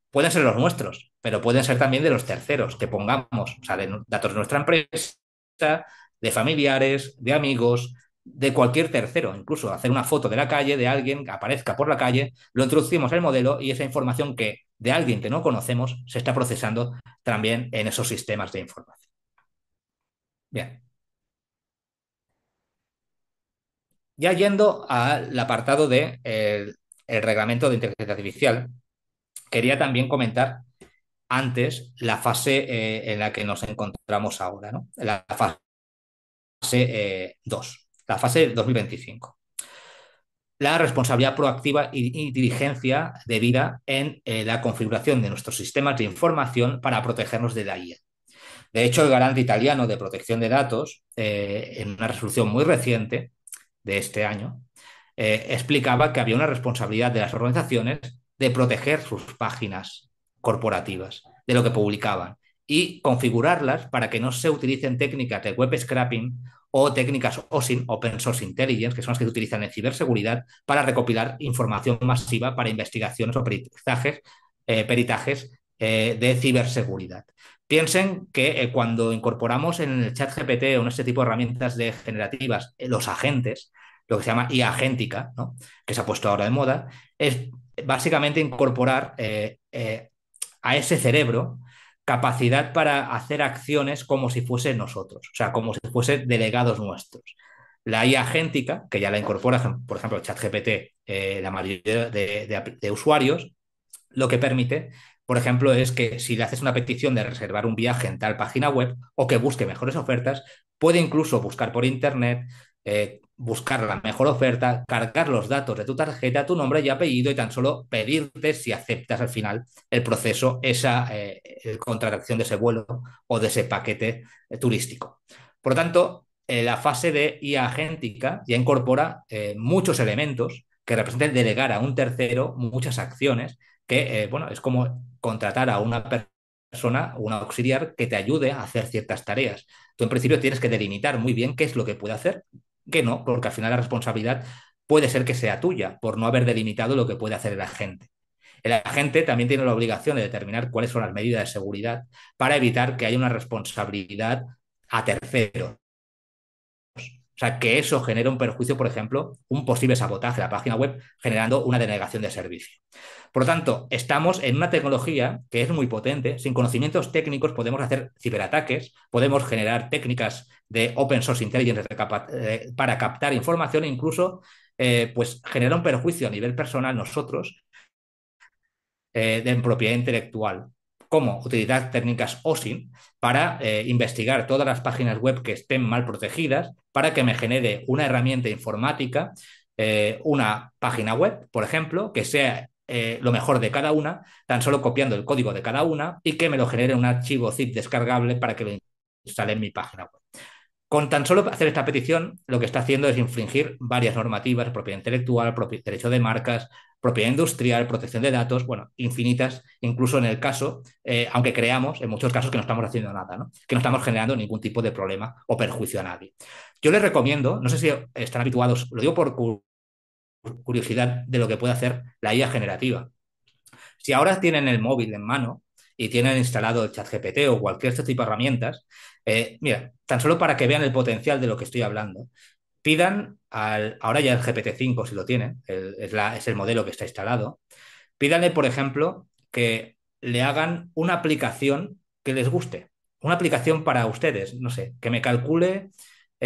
Pueden ser los nuestros, pero pueden ser también de los terceros que pongamos, o sea, de datos de nuestra empresa, de familiares, de amigos, de cualquier tercero, incluso hacer una foto de la calle de alguien que aparezca por la calle, lo introducimos en el modelo y esa información que de alguien que no conocemos se está procesando también en esos sistemas de información. Bien. Ya yendo al apartado de el reglamento de inteligencia artificial, quería también comentar antes la fase en la que nos encontramos ahora, ¿no? La fase 2, la fase 2025. La responsabilidad proactiva y diligencia debida en la configuración de nuestros sistemas de información para protegernos de la IA. De hecho, el garante italiano de protección de datos, en una resolución muy reciente de este año, explicaba que había una responsabilidad de las organizaciones de proteger sus páginas corporativas, de lo que publicaban, y configurarlas para que no se utilicen técnicas de web scraping o técnicas OSINT, Open Source Intelligence, que son las que se utilizan en ciberseguridad, para recopilar información masiva para investigaciones o peritajes de ciberseguridad. Piensen que cuando incorporamos en el ChatGPT o en este tipo de herramientas de generativas los agentes, lo que se llama IA agéntica, ¿no? Que se ha puesto ahora de moda, es básicamente incorporar a ese cerebro capacidad para hacer acciones como si fuesen nosotros, o sea, como si fuesen delegados nuestros. La IA agéntica, que ya la incorpora, por ejemplo, el ChatGPT, la mayoría de usuarios, lo que permite, por ejemplo, es que si le haces una petición de reservar un viaje en tal página web o que busque mejores ofertas, puede incluso buscar por internet, buscar la mejor oferta, cargar los datos de tu tarjeta, tu nombre y apellido y tan solo pedirte si aceptas al final el proceso, esa contratación de ese vuelo o de ese paquete turístico. Por lo tanto, la fase de IA agéntica ya incorpora muchos elementos que representen delegar a un tercero muchas acciones que, bueno, es como contratar a una persona, un auxiliar que te ayude a hacer ciertas tareas. Tú en principio tienes que delimitar muy bien qué es lo que puede hacer, qué no, porque al final la responsabilidad puede ser que sea tuya por no haber delimitado lo que puede hacer el agente. El agente también tiene la obligación de determinar cuáles son las medidas de seguridad para evitar que haya una responsabilidad a terceros. O sea, que eso genera un perjuicio, por ejemplo, un posible sabotaje a la página web generando una denegación de servicio. Por lo tanto, estamos en una tecnología que es muy potente. Sin conocimientos técnicos podemos hacer ciberataques, podemos generar técnicas de open source intelligence para captar información e incluso pues generar un perjuicio a nivel personal nosotros de propiedad intelectual. ¿Cómo? Utilizar técnicas OSINT para investigar todas las páginas web que estén mal protegidas para que me genere una herramienta informática, una página web, por ejemplo, que sea lo mejor de cada una, tan solo copiando el código de cada una y que me lo genere un archivo zip descargable para que lo instale en mi página web. Con tan solo hacer esta petición, lo que está haciendo es infringir varias normativas, propiedad intelectual, derecho de marcas, propiedad industrial, protección de datos, bueno, infinitas, incluso en el caso, aunque creamos en muchos casos que no estamos haciendo nada, ¿no? Que no estamos generando ningún tipo de problema o perjuicio a nadie. Yo les recomiendo, no sé si están habituados, lo digo por curiosidad de lo que puede hacer la IA generativa. Si ahora tienen el móvil en mano y tienen instalado el ChatGPT o cualquier este tipo de herramientas, mira, tan solo para que vean el potencial de lo que estoy hablando, pidan ahora ya el GPT-5, si lo tienen, es el modelo que está instalado, pídanle, por ejemplo, que le hagan una aplicación que les guste, una aplicación para ustedes, no sé, que me calcule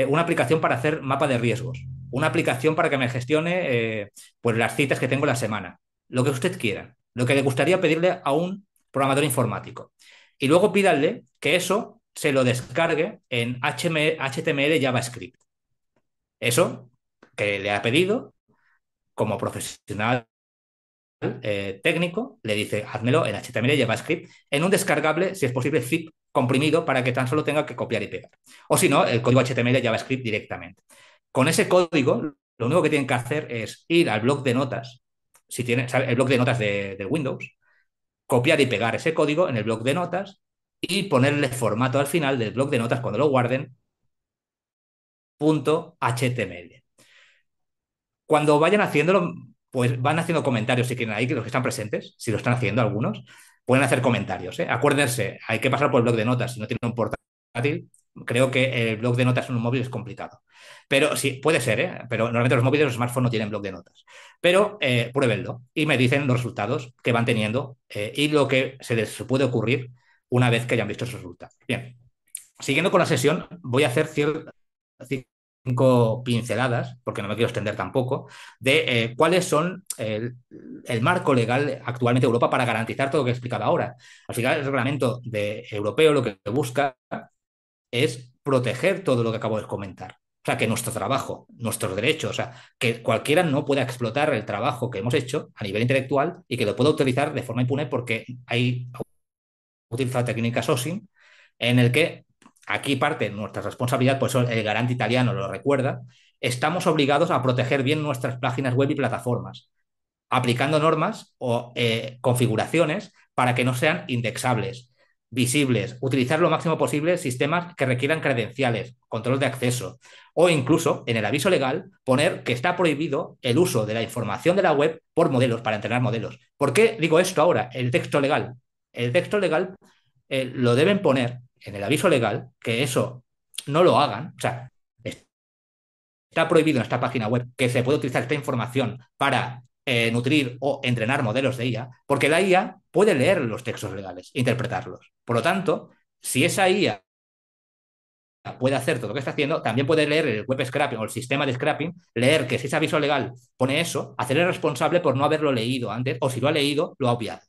una aplicación para hacer mapa de riesgos, una aplicación para que me gestione pues las citas que tengo la semana, lo que usted quiera, lo que le gustaría pedirle a un programador informático. Y luego pídanle que eso se lo descargue en HTML JavaScript. Eso que le ha pedido como profesional técnico, le dice, házmelo en HTML y JavaScript, en un descargable, si es posible, zip comprimido para que tan solo tenga que copiar y pegar. O si no, el código HTML y JavaScript directamente. Con ese código, lo único que tienen que hacer es ir al bloc de notas, si tienen el bloc de notas de Windows, copiar y pegar ese código en el bloc de notas y ponerle formato al final del bloc de notas cuando lo guarden, .html. Cuando vayan haciéndolo, pues van haciendo comentarios si quieren ahí, que los que están presentes, si lo están haciendo algunos, pueden hacer comentarios. Acuérdense, hay que pasar por el bloc de notas. Si no tienen un portátil, creo que el bloc de notas en un móvil es complicado. Pero sí, puede ser, pero normalmente los móviles, los smartphones no tienen bloc de notas. Pero pruébenlo y me dicen los resultados que van teniendo y lo que se les puede ocurrir una vez que hayan visto esos resultados. Bien, siguiendo con la sesión, voy a hacer 5 pinceladas, porque no me quiero extender tampoco, de cuáles son el marco legal actualmente de Europa para garantizar todo lo que he explicado ahora. Al final, el reglamento europeo lo que busca es proteger todo lo que acabo de comentar. O sea, que nuestro trabajo, nuestros derechos, o sea, que cualquiera no pueda explotar el trabajo que hemos hecho a nivel intelectual y que lo pueda utilizar de forma impune porque hay utilizado técnicas OSINT en el que aquí parte nuestra responsabilidad, por eso el garante italiano lo recuerda, estamos obligados a proteger bien nuestras páginas web y plataformas, aplicando normas o configuraciones para que no sean indexables, visibles, utilizar lo máximo posible sistemas que requieran credenciales, control de acceso o incluso en el aviso legal poner que está prohibido el uso de la información de la web por modelos para entrenar modelos. ¿Por qué digo esto ahora? El texto legal el texto legal lo deben poner en el aviso legal, que eso no lo hagan, o sea, está prohibido en esta página web que se puede utilizar esta información para nutrir o entrenar modelos de IA, porque la IA puede leer los textos legales, interpretarlos. Por lo tanto, si esa IA puede hacer todo lo que está haciendo, también puede leer el web scraping o el sistema de scraping, leer que si ese aviso legal pone eso, hacerle responsable por no haberlo leído antes, o si lo ha leído, lo ha obviado.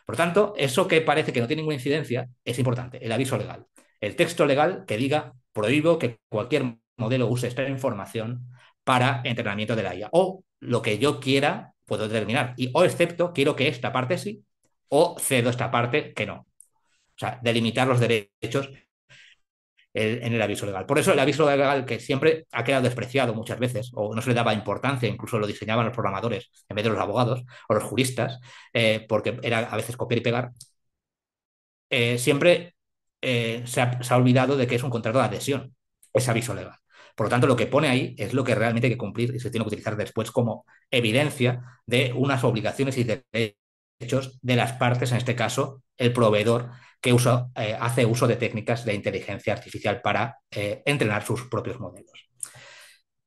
Por lo tanto, eso que parece que no tiene ninguna incidencia es importante, el aviso legal. El texto legal que diga prohíbo que cualquier modelo use esta información para entrenamiento de la IA. O lo que yo quiera, puedo determinar. O excepto, quiero que esta parte sí, o cedo esta parte que no. O sea, delimitar los derechos en el aviso legal. Por eso el aviso legal, que siempre ha quedado despreciado muchas veces, o no se le daba importancia, incluso lo diseñaban los programadores en vez de los abogados o los juristas, porque era a veces copiar y pegar, siempre se ha olvidado de que es un contrato de adhesión, ese aviso legal. Por lo tanto, lo que pone ahí es lo que realmente hay que cumplir y se tiene que utilizar después como evidencia de unas obligaciones y derechos de las partes, en este caso, el proveedor que hace uso de técnicas de inteligencia artificial para entrenar sus propios modelos.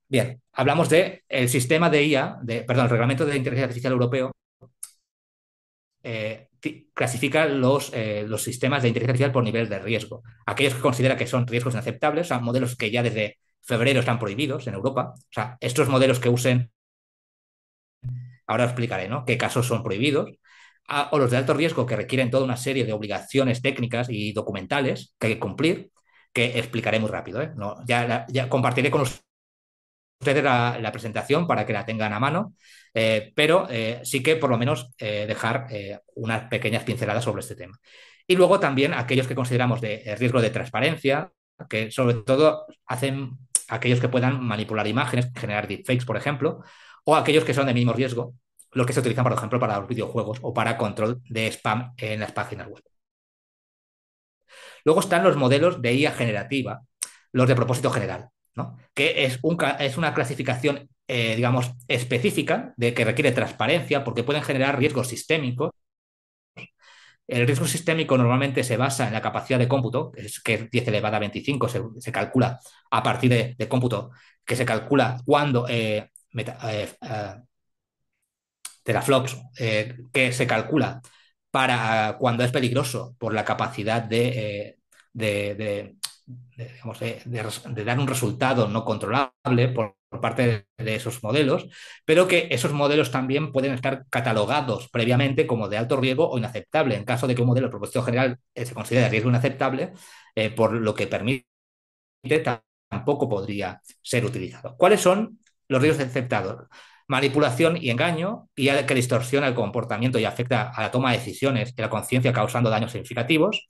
Bien, hablamos del sistema de IA, perdón, el Reglamento de Inteligencia Artificial Europeo clasifica los sistemas de inteligencia artificial por nivel de riesgo. Aquellos que considera que son riesgos inaceptables, o sea, modelos que ya desde febrero están prohibidos en Europa. O sea, estos modelos que usen, ahora os explicaré, ¿no?, qué casos son prohibidos. O los de alto riesgo que requieren toda una serie de obligaciones técnicas y documentales que hay que cumplir, que explicaré muy rápido, ¿eh? No, ya compartiré con ustedes la presentación para que la tengan a mano, pero sí que por lo menos dejar unas pequeñas pinceladas sobre este tema. Y luego también aquellos que consideramos de riesgo de transparencia, que sobre todo hacen aquellos que puedan manipular imágenes, generar deepfakes, por ejemplo, o aquellos que son de mínimo riesgo, los que se utilizan, por ejemplo, para los videojuegos o para control de spam en las páginas web. Luego están los modelos de IA generativa, los de propósito general, ¿no?, que es una clasificación, digamos, específica, de que requiere transparencia porque pueden generar riesgos sistémicos. El riesgo sistémico normalmente se basa en la capacidad de cómputo, que es 10 elevada a 25, se calcula a partir de cómputo, que se calcula cuando teraflops, que se calcula para cuando es peligroso por la capacidad de dar un resultado no controlable por parte de esos modelos, pero que esos modelos también pueden estar catalogados previamente como de alto riesgo o inaceptable. En caso de que un modelo de propósito general se considere de riesgo inaceptable, por lo que permite, tampoco podría ser utilizado. ¿Cuáles son los riesgos aceptados? Manipulación y engaño, y que distorsiona el comportamiento y afecta a la toma de decisiones y la conciencia, causando daños significativos.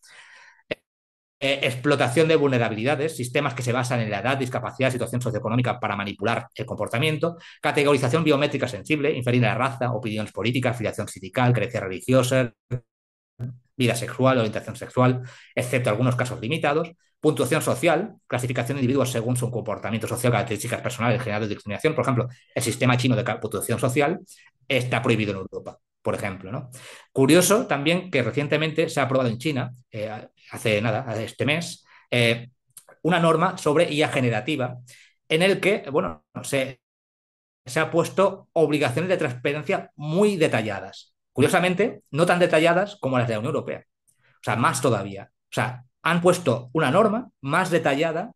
Explotación de vulnerabilidades, sistemas que se basan en la edad, discapacidad, situación socioeconómica para manipular el comportamiento. Categorización biométrica sensible, inferir a la raza, opiniones políticas, filiación sindical, creencia religiosa, vida sexual, orientación sexual, excepto algunos casos limitados. Puntuación social, clasificación de individuos según su comportamiento social, características personales, generales de discriminación. Por ejemplo, el sistema chino de puntuación social está prohibido en Europa, por ejemplo, ¿no? Curioso también que recientemente se ha aprobado en China, hace este mes, una norma sobre IA generativa en el que, bueno, se ha puesto obligaciones de transparencia muy detalladas. Curiosamente, no tan detalladas como las de la Unión Europea. O sea, más todavía. O sea, han puesto una norma más detallada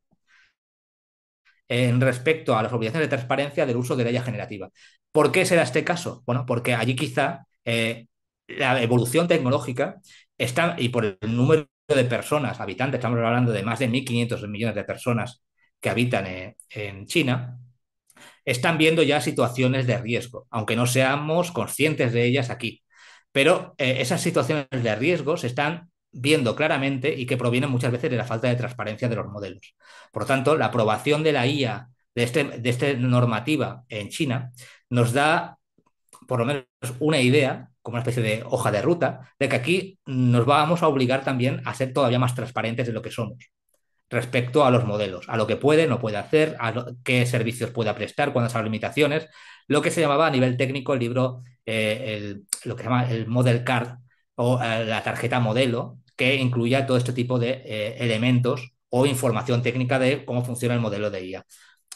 en respecto a las obligaciones de transparencia del uso de la IA generativa. ¿Por qué será este caso? Bueno, porque allí quizá la evolución tecnológica está, y por el número de personas, habitantes, estamos hablando de más de 1.500 millones de personas que habitan en China, están viendo ya situaciones de riesgo, aunque no seamos conscientes de ellas aquí. Pero esas situaciones de riesgo se están viendo claramente y que provienen muchas veces de la falta de transparencia de los modelos. Por lo tanto, la aprobación de la IA, de esta normativa en China, nos da por lo menos una idea, como una especie de hoja de ruta, de que aquí nos vamos a obligar también a ser todavía más transparentes de lo que somos respecto a los modelos, a lo que puede, no puede hacer, qué servicios puede prestar, cuáles son las limitaciones, lo que se llamaba a nivel técnico el libro, lo que se llama el Model Card, o la tarjeta modelo que incluya todo este tipo de elementos o información técnica de cómo funciona el modelo de IA.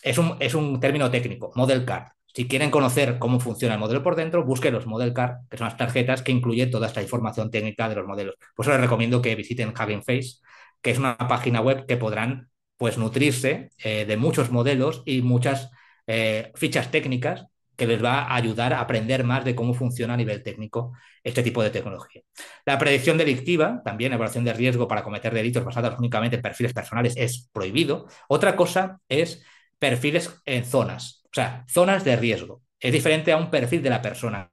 Es un término técnico, model card. Si quieren conocer cómo funciona el modelo por dentro, busquen los model card, que son las tarjetas que incluyen toda esta información técnica de los modelos. Por eso les recomiendo que visiten Hugging Face, que es una página web que podrán pues nutrirse de muchos modelos y muchas fichas técnicas que les va a ayudar a aprender más de cómo funciona a nivel técnico este tipo de tecnología. La predicción delictiva, también evaluación de riesgo para cometer delitos basados únicamente en perfiles personales, es prohibido. Otra cosa es perfiles en zonas, o sea, zonas de riesgo. Es diferente a un perfil de la persona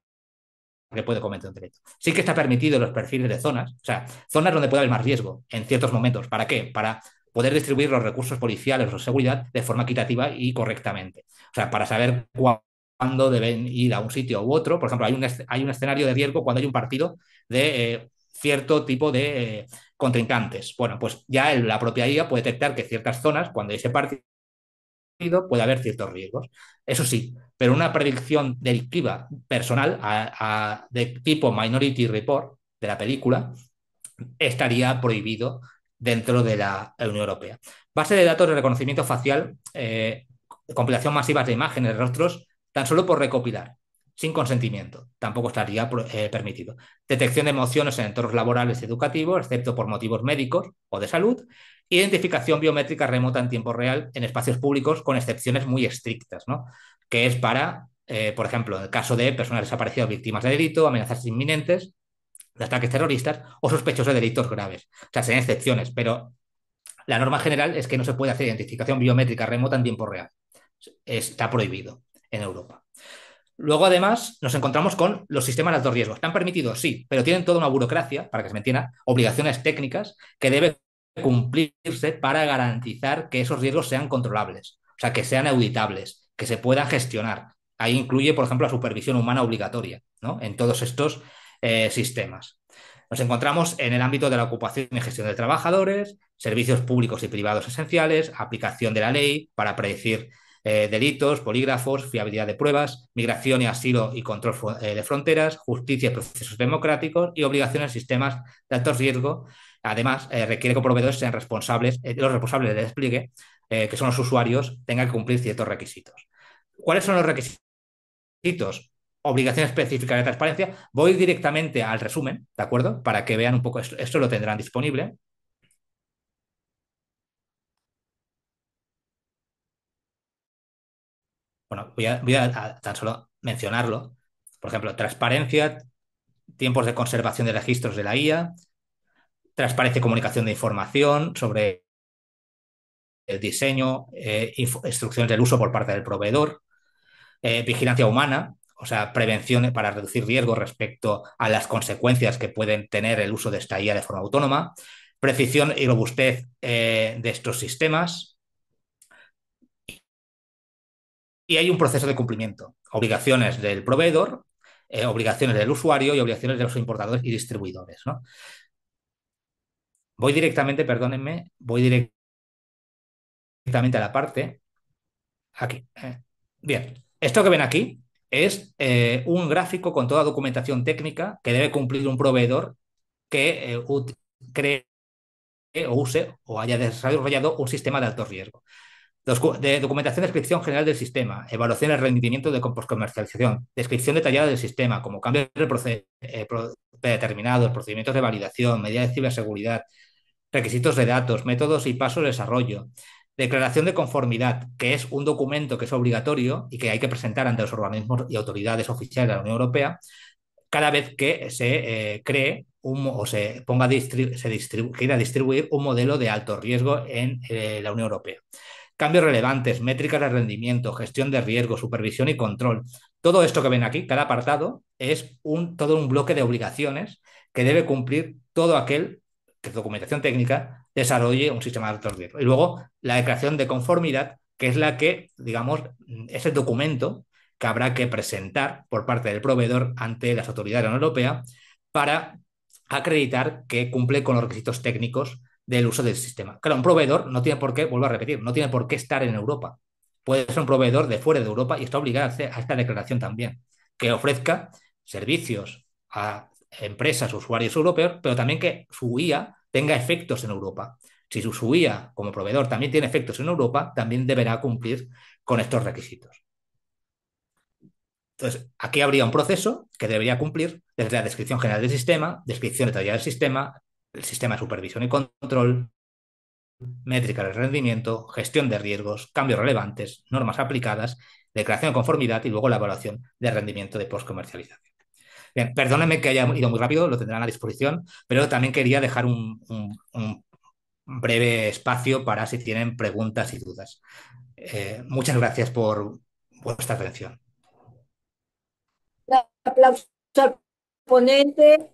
que puede cometer un delito. Sí que está permitido los perfiles de zonas, o sea, zonas donde puede haber más riesgo en ciertos momentos. ¿Para qué? Para poder distribuir los recursos policiales o seguridad de forma equitativa y correctamente. O sea, para saber cuándo deben ir a un sitio u otro. Por ejemplo, hay un escenario de riesgo cuando hay un partido de cierto tipo de contrincantes. Bueno, pues ya la propia IA puede detectar que ciertas zonas, cuando hay ese partido, puede haber ciertos riesgos. Eso sí, pero una predicción delictiva personal de tipo Minority Report de la película estaría prohibido dentro de la Unión Europea. Base de datos de reconocimiento facial, compilación masiva de imágenes de rostros, tan solo por recopilar, sin consentimiento, tampoco estaría permitido. Detección de emociones en entornos laborales y educativos, excepto por motivos médicos o de salud. Identificación biométrica remota en tiempo real en espacios públicos con excepciones muy estrictas, ¿no? Que es para, por ejemplo, en el caso de personas desaparecidas víctimas de delito, amenazas inminentes, de ataques terroristas o sospechosos de delitos graves. O sea, serían excepciones, pero la norma general es que no se puede hacer identificación biométrica remota en tiempo real. Está prohibido en Europa. Luego, además, nos encontramos con los sistemas de alto riesgo. ¿Están permitidos? Sí, pero tienen toda una burocracia, para que se me entienda, obligaciones técnicas que deben cumplirse para garantizar que esos riesgos sean controlables, o sea, que sean auditables, que se puedan gestionar. Ahí incluye, por ejemplo, la supervisión humana obligatoria, ¿no? En todos estos sistemas. Nos encontramos en el ámbito de la ocupación y gestión de trabajadores, servicios públicos y privados esenciales, aplicación de la ley para predecir delitos, polígrafos, fiabilidad de pruebas, migración y asilo y control de fronteras, justicia y procesos democráticos y obligaciones en sistemas de alto riesgo. Además, requiere que los proveedores sean responsables, los responsables del despliegue, que son los usuarios, tengan que cumplir ciertos requisitos. ¿Cuáles son los requisitos? Obligación específica de transparencia. Voy directamente al resumen, ¿de acuerdo? Para que vean un poco esto. Esto lo tendrán disponible. Bueno, voy a tan solo mencionarlo. Por ejemplo, transparencia, tiempos de conservación de registros de la IA, transparencia y comunicación de información sobre el diseño, instrucciones del uso por parte del proveedor, vigilancia humana, o sea, prevención para reducir riesgos respecto a las consecuencias que pueden tener el uso de esta IA de forma autónoma, precisión y robustez de estos sistemas. Y hay un proceso de cumplimiento, obligaciones del proveedor, obligaciones del usuario y obligaciones de los importadores y distribuidores, ¿no? Voy directamente, perdónenme, voy directamente a la parte aquí. Bien, esto que ven aquí es un gráfico con toda documentación técnica que debe cumplir un proveedor que cree o use o haya desarrollado un sistema de alto riesgo. De documentación de descripción general del sistema, evaluación del rendimiento de comercialización, descripción detallada del sistema, como cambios predeterminados, procedimientos de validación, medidas de ciberseguridad, requisitos de datos, métodos y pasos de desarrollo. Declaración de conformidad, que es un documento que es obligatorio y que hay que presentar ante los organismos y autoridades oficiales de la Unión Europea cada vez que se cree o se ponga quiera distribuir un modelo de alto riesgo en la Unión Europea. Cambios relevantes, métricas de rendimiento, gestión de riesgo, supervisión y control. Todo esto que ven aquí, cada apartado, es todo un bloque de obligaciones que debe cumplir todo aquel que documentación técnica desarrolle un sistema de alto riesgo. Y luego la declaración de conformidad, que es la que, digamos, es el documento que habrá que presentar por parte del proveedor ante las autoridades de la Unión Europea para acreditar que cumple con los requisitos técnicos del uso del sistema. Claro, un proveedor no tiene por qué, vuelvo a repetir, no tiene por qué estar en Europa. Puede ser un proveedor de fuera de Europa y está obligado a esta declaración también, que ofrezca servicios a empresas, usuarios europeos, pero también que su IA tenga efectos en Europa. Si su IA como proveedor también tiene efectos en Europa, también deberá cumplir con estos requisitos. Entonces, aquí habría un proceso que debería cumplir desde la descripción general del sistema, descripción detallada del sistema, el sistema de supervisión y control, métrica de rendimiento, gestión de riesgos, cambios relevantes, normas aplicadas, declaración de conformidad y luego la evaluación de rendimiento de postcomercialización. Bien, perdónenme que haya ido muy rápido, lo tendrán a disposición, pero también quería dejar un breve espacio para si tienen preguntas y dudas. Muchas gracias por vuestra atención. Un aplauso al ponente.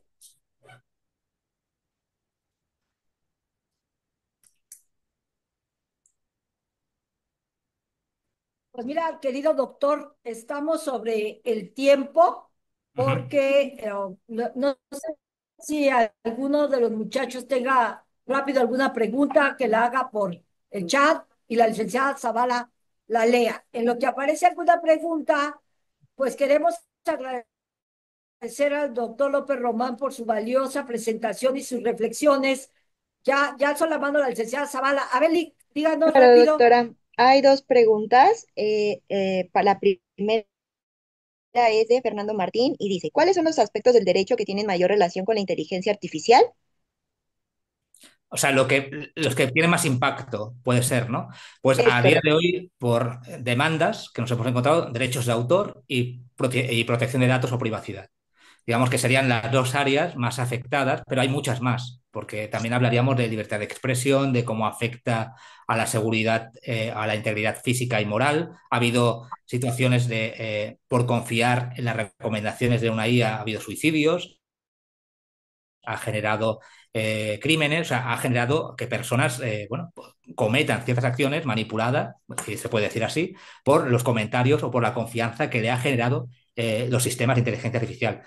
Pues mira, querido doctor, estamos sobre el tiempo Uh -huh. porque no sé si alguno de los muchachos tenga rápido alguna pregunta que la haga por el chat y la licenciada Zavala la lea. En lo que aparece alguna pregunta, pues queremos agradecer al doctor López Román por su valiosa presentación y sus reflexiones. Ya alzo la mano a la licenciada Zavala. A ver, díganos Claro, rápido. doctora. Hay dos preguntas. Para la primera es de Fernando Martín y dice, ¿cuáles son los aspectos del derecho que tienen mayor relación con la inteligencia artificial? O sea, los que tienen más impacto puede ser, ¿no? Pues Es a día de correcto. hoy, por demandas que nos hemos encontrado, derechos de autor y protección de datos o privacidad. Digamos que serían las dos áreas más afectadas, pero hay muchas más, porque también hablaríamos de libertad de expresión, de cómo afecta a la seguridad, a la integridad física y moral. Ha habido situaciones por confiar en las recomendaciones de una IA, ha habido suicidios, ha generado crímenes, o sea, ha generado que personas bueno, cometan ciertas acciones manipuladas, si se puede decir así, por los comentarios o por la confianza que le ha generado los sistemas de inteligencia artificial.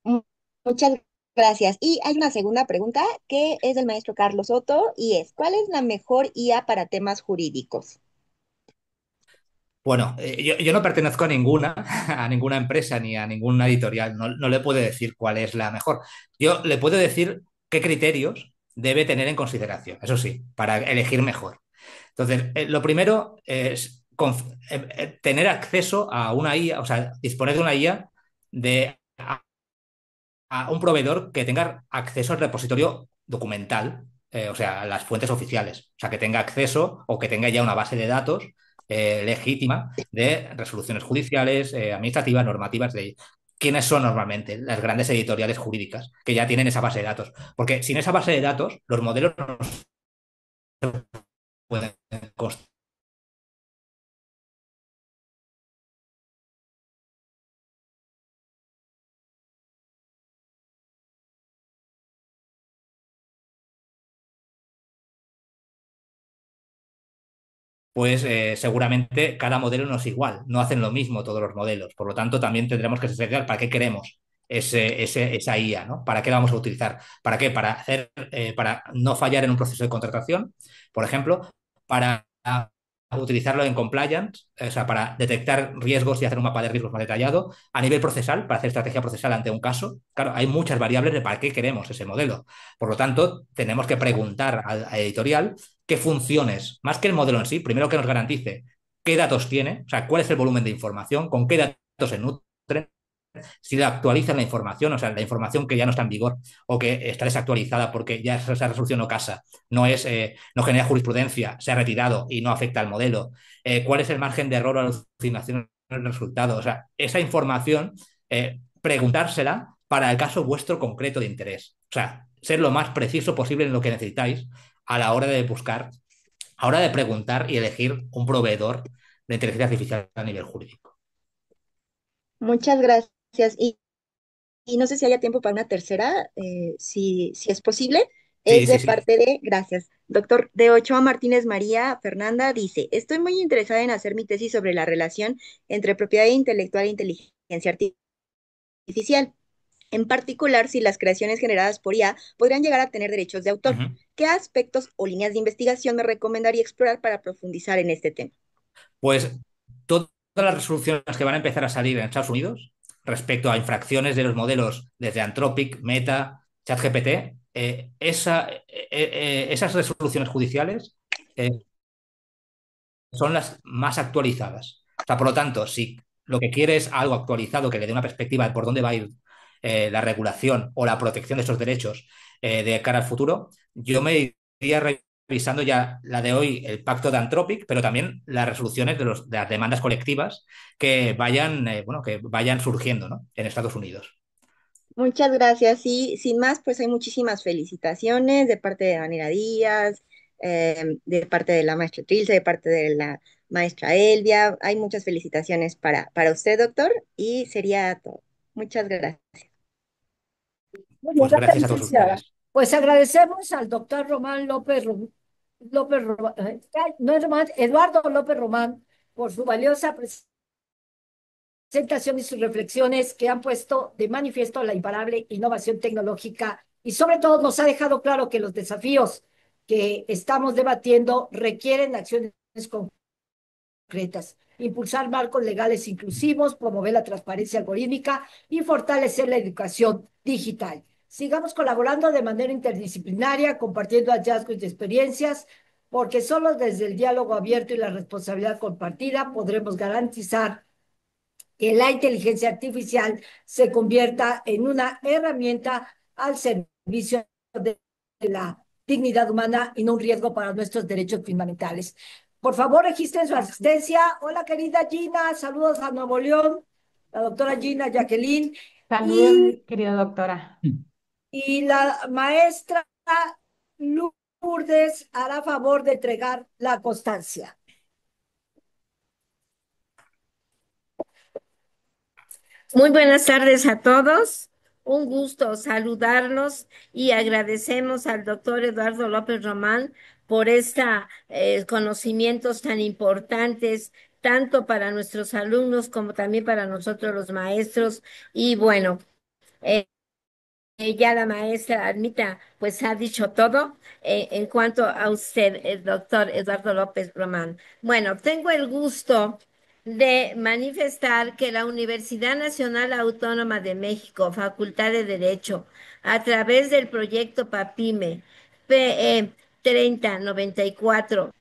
Mu- Muchas gracias. Y hay una segunda pregunta que es del maestro Carlos Soto y es, ¿cuál es la mejor IA para temas jurídicos? Bueno, yo no pertenezco a ninguna, a ninguna empresa ni a ninguna editorial. No le puedo decir cuál es la mejor. Yo le puedo decir qué criterios debe tener en consideración, eso sí, para elegir mejor. Entonces, lo primero es tener acceso a una IA, o sea, disponer de una IA de, a un proveedor que tenga acceso al repositorio documental, o sea, las fuentes oficiales, o sea, que tenga acceso o que tenga ya una base de datos legítima de resoluciones judiciales, administrativas, normativas de quiénes son normalmente las grandes editoriales jurídicas que ya tienen esa base de datos. Porque sin esa base de datos, los modelos no pueden construir. Pues seguramente cada modelo no es igual, no hacen lo mismo todos los modelos. Por lo tanto, también tendremos que estudiar para qué queremos esa IA, ¿no? ¿Para qué la vamos a utilizar? ¿Para qué? Para no fallar en un proceso de contratación, por ejemplo, para utilizarlo en compliance, o sea, para detectar riesgos y hacer un mapa de riesgos más detallado, a nivel procesal, para hacer estrategia procesal ante un caso. Claro, hay muchas variables de para qué queremos ese modelo. Por lo tanto, tenemos que preguntar al editorial qué funciones, más que el modelo en sí, primero que nos garantice qué datos tiene, o sea, cuál es el volumen de información, con qué datos se nutren, si le actualizan la información, o sea, la información que ya no está en vigor o que está desactualizada porque ya esa resolución no casa, no genera jurisprudencia, se ha retirado y no afecta al modelo, cuál es el margen de error o alucinación del resultado. O sea, esa información, preguntársela para el caso vuestro concreto de interés. O sea, ser lo más preciso posible en lo que necesitáis a la hora de buscar, a la hora de preguntar y elegir un proveedor de inteligencia artificial a nivel jurídico. Muchas gracias. Y no sé si haya tiempo para una tercera, si es posible. Es Sí, de sí, sí. parte de, gracias, doctor de Ochoa Martínez María Fernanda dice, estoy muy interesada en hacer mi tesis sobre la relación entre propiedad intelectual e inteligencia artificial. En particular, si las creaciones generadas por IA podrían llegar a tener derechos de Uh autor. -huh. ¿Qué aspectos o líneas de investigación me recomendaría explorar para profundizar en este tema? Pues todas las resoluciones que van a empezar a salir en Estados Unidos respecto a infracciones de los modelos desde Anthropic, Meta, ChatGPT, esas resoluciones judiciales son las más actualizadas. O sea, por lo tanto, si lo que quiere es algo actualizado que le dé una perspectiva de por dónde va a ir la regulación o la protección de estos derechos de cara al futuro, yo me iría revisando ya la de hoy, el pacto de Anthropic, pero también las resoluciones de las demandas colectivas que vayan, que vayan surgiendo, ¿no?, en Estados Unidos. Muchas gracias. Y sin más, pues hay muchísimas felicitaciones de parte de Daniela Díaz, de parte de la maestra Trilce, de parte de la maestra Elvia. Hay muchas felicitaciones para usted, doctor, y sería todo. Muchas gracias. Muy bien, Pues gracias, gracias a todos licenciada. ustedes. Pues agradecemos al doctor Román no es Román, Eduardo López Román, por su valiosa presentación y sus reflexiones que han puesto de manifiesto la imparable innovación tecnológica y sobre todo nos ha dejado claro que los desafíos que estamos debatiendo requieren acciones concretas. Impulsar marcos legales inclusivos, promover la transparencia algorítmica y fortalecer la educación digital. Sigamos colaborando de manera interdisciplinaria, compartiendo hallazgos y experiencias, porque solo desde el diálogo abierto y la responsabilidad compartida podremos garantizar que la inteligencia artificial se convierta en una herramienta al servicio de la dignidad humana y no un riesgo para nuestros derechos fundamentales. Por favor, registren su asistencia. Hola, querida Gina. Saludos a Nuevo León. La doctora Gina Jacqueline. Saludos, querida doctora. Y la maestra Lourdes hará favor de entregar la constancia. Muy buenas tardes a todos. Un gusto saludarlos y agradecemos al doctor Eduardo López Román por estos conocimientos tan importantes, tanto para nuestros alumnos como también para nosotros los maestros. Y bueno, eh, ya la maestra Almita pues ha dicho todo en cuanto a usted, el doctor Eduardo López Román. Bueno, tengo el gusto de manifestar que la Universidad Nacional Autónoma de México, Facultad de Derecho, a través del proyecto PAPIME PE 3094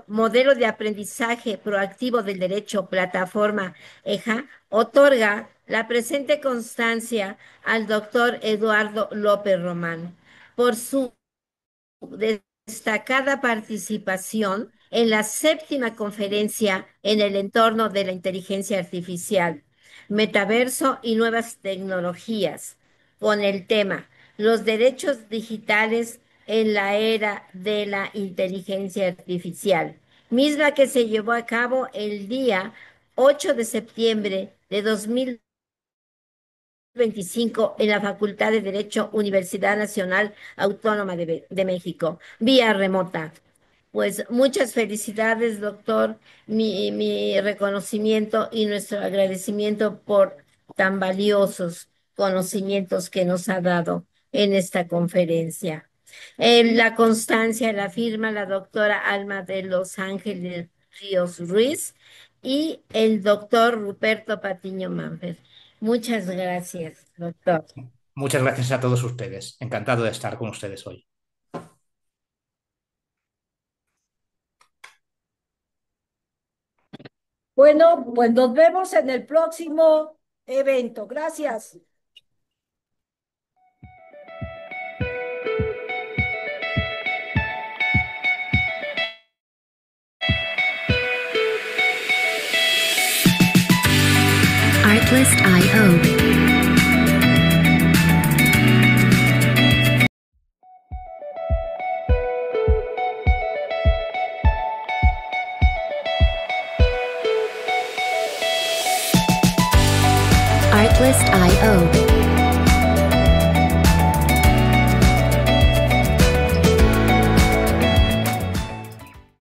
Modelo de Aprendizaje Proactivo del Derecho, Plataforma EJA, otorga la presente constancia al doctor Eduardo López Román por su destacada participación en la séptima conferencia en el entorno de la inteligencia artificial, metaverso y nuevas tecnologías, con el tema Los derechos digitales en la era de la inteligencia artificial, misma que se llevó a cabo el día 8 de septiembre de 2025 en la Facultad de Derecho, Universidad Nacional Autónoma de México, vía remota. Pues muchas felicidades, doctor, mi reconocimiento y nuestro agradecimiento por tan valiosos conocimientos que nos ha dado en esta conferencia. La constancia la firma la doctora Alma de Los Ángeles Ríos Ruiz y el doctor Ruperto Patiño Manfred. Muchas gracias, doctor. Muchas gracias a todos ustedes. Encantado de estar con ustedes hoy. Bueno, pues nos vemos en el próximo evento. Gracias. Artlist.io. Artlist.io.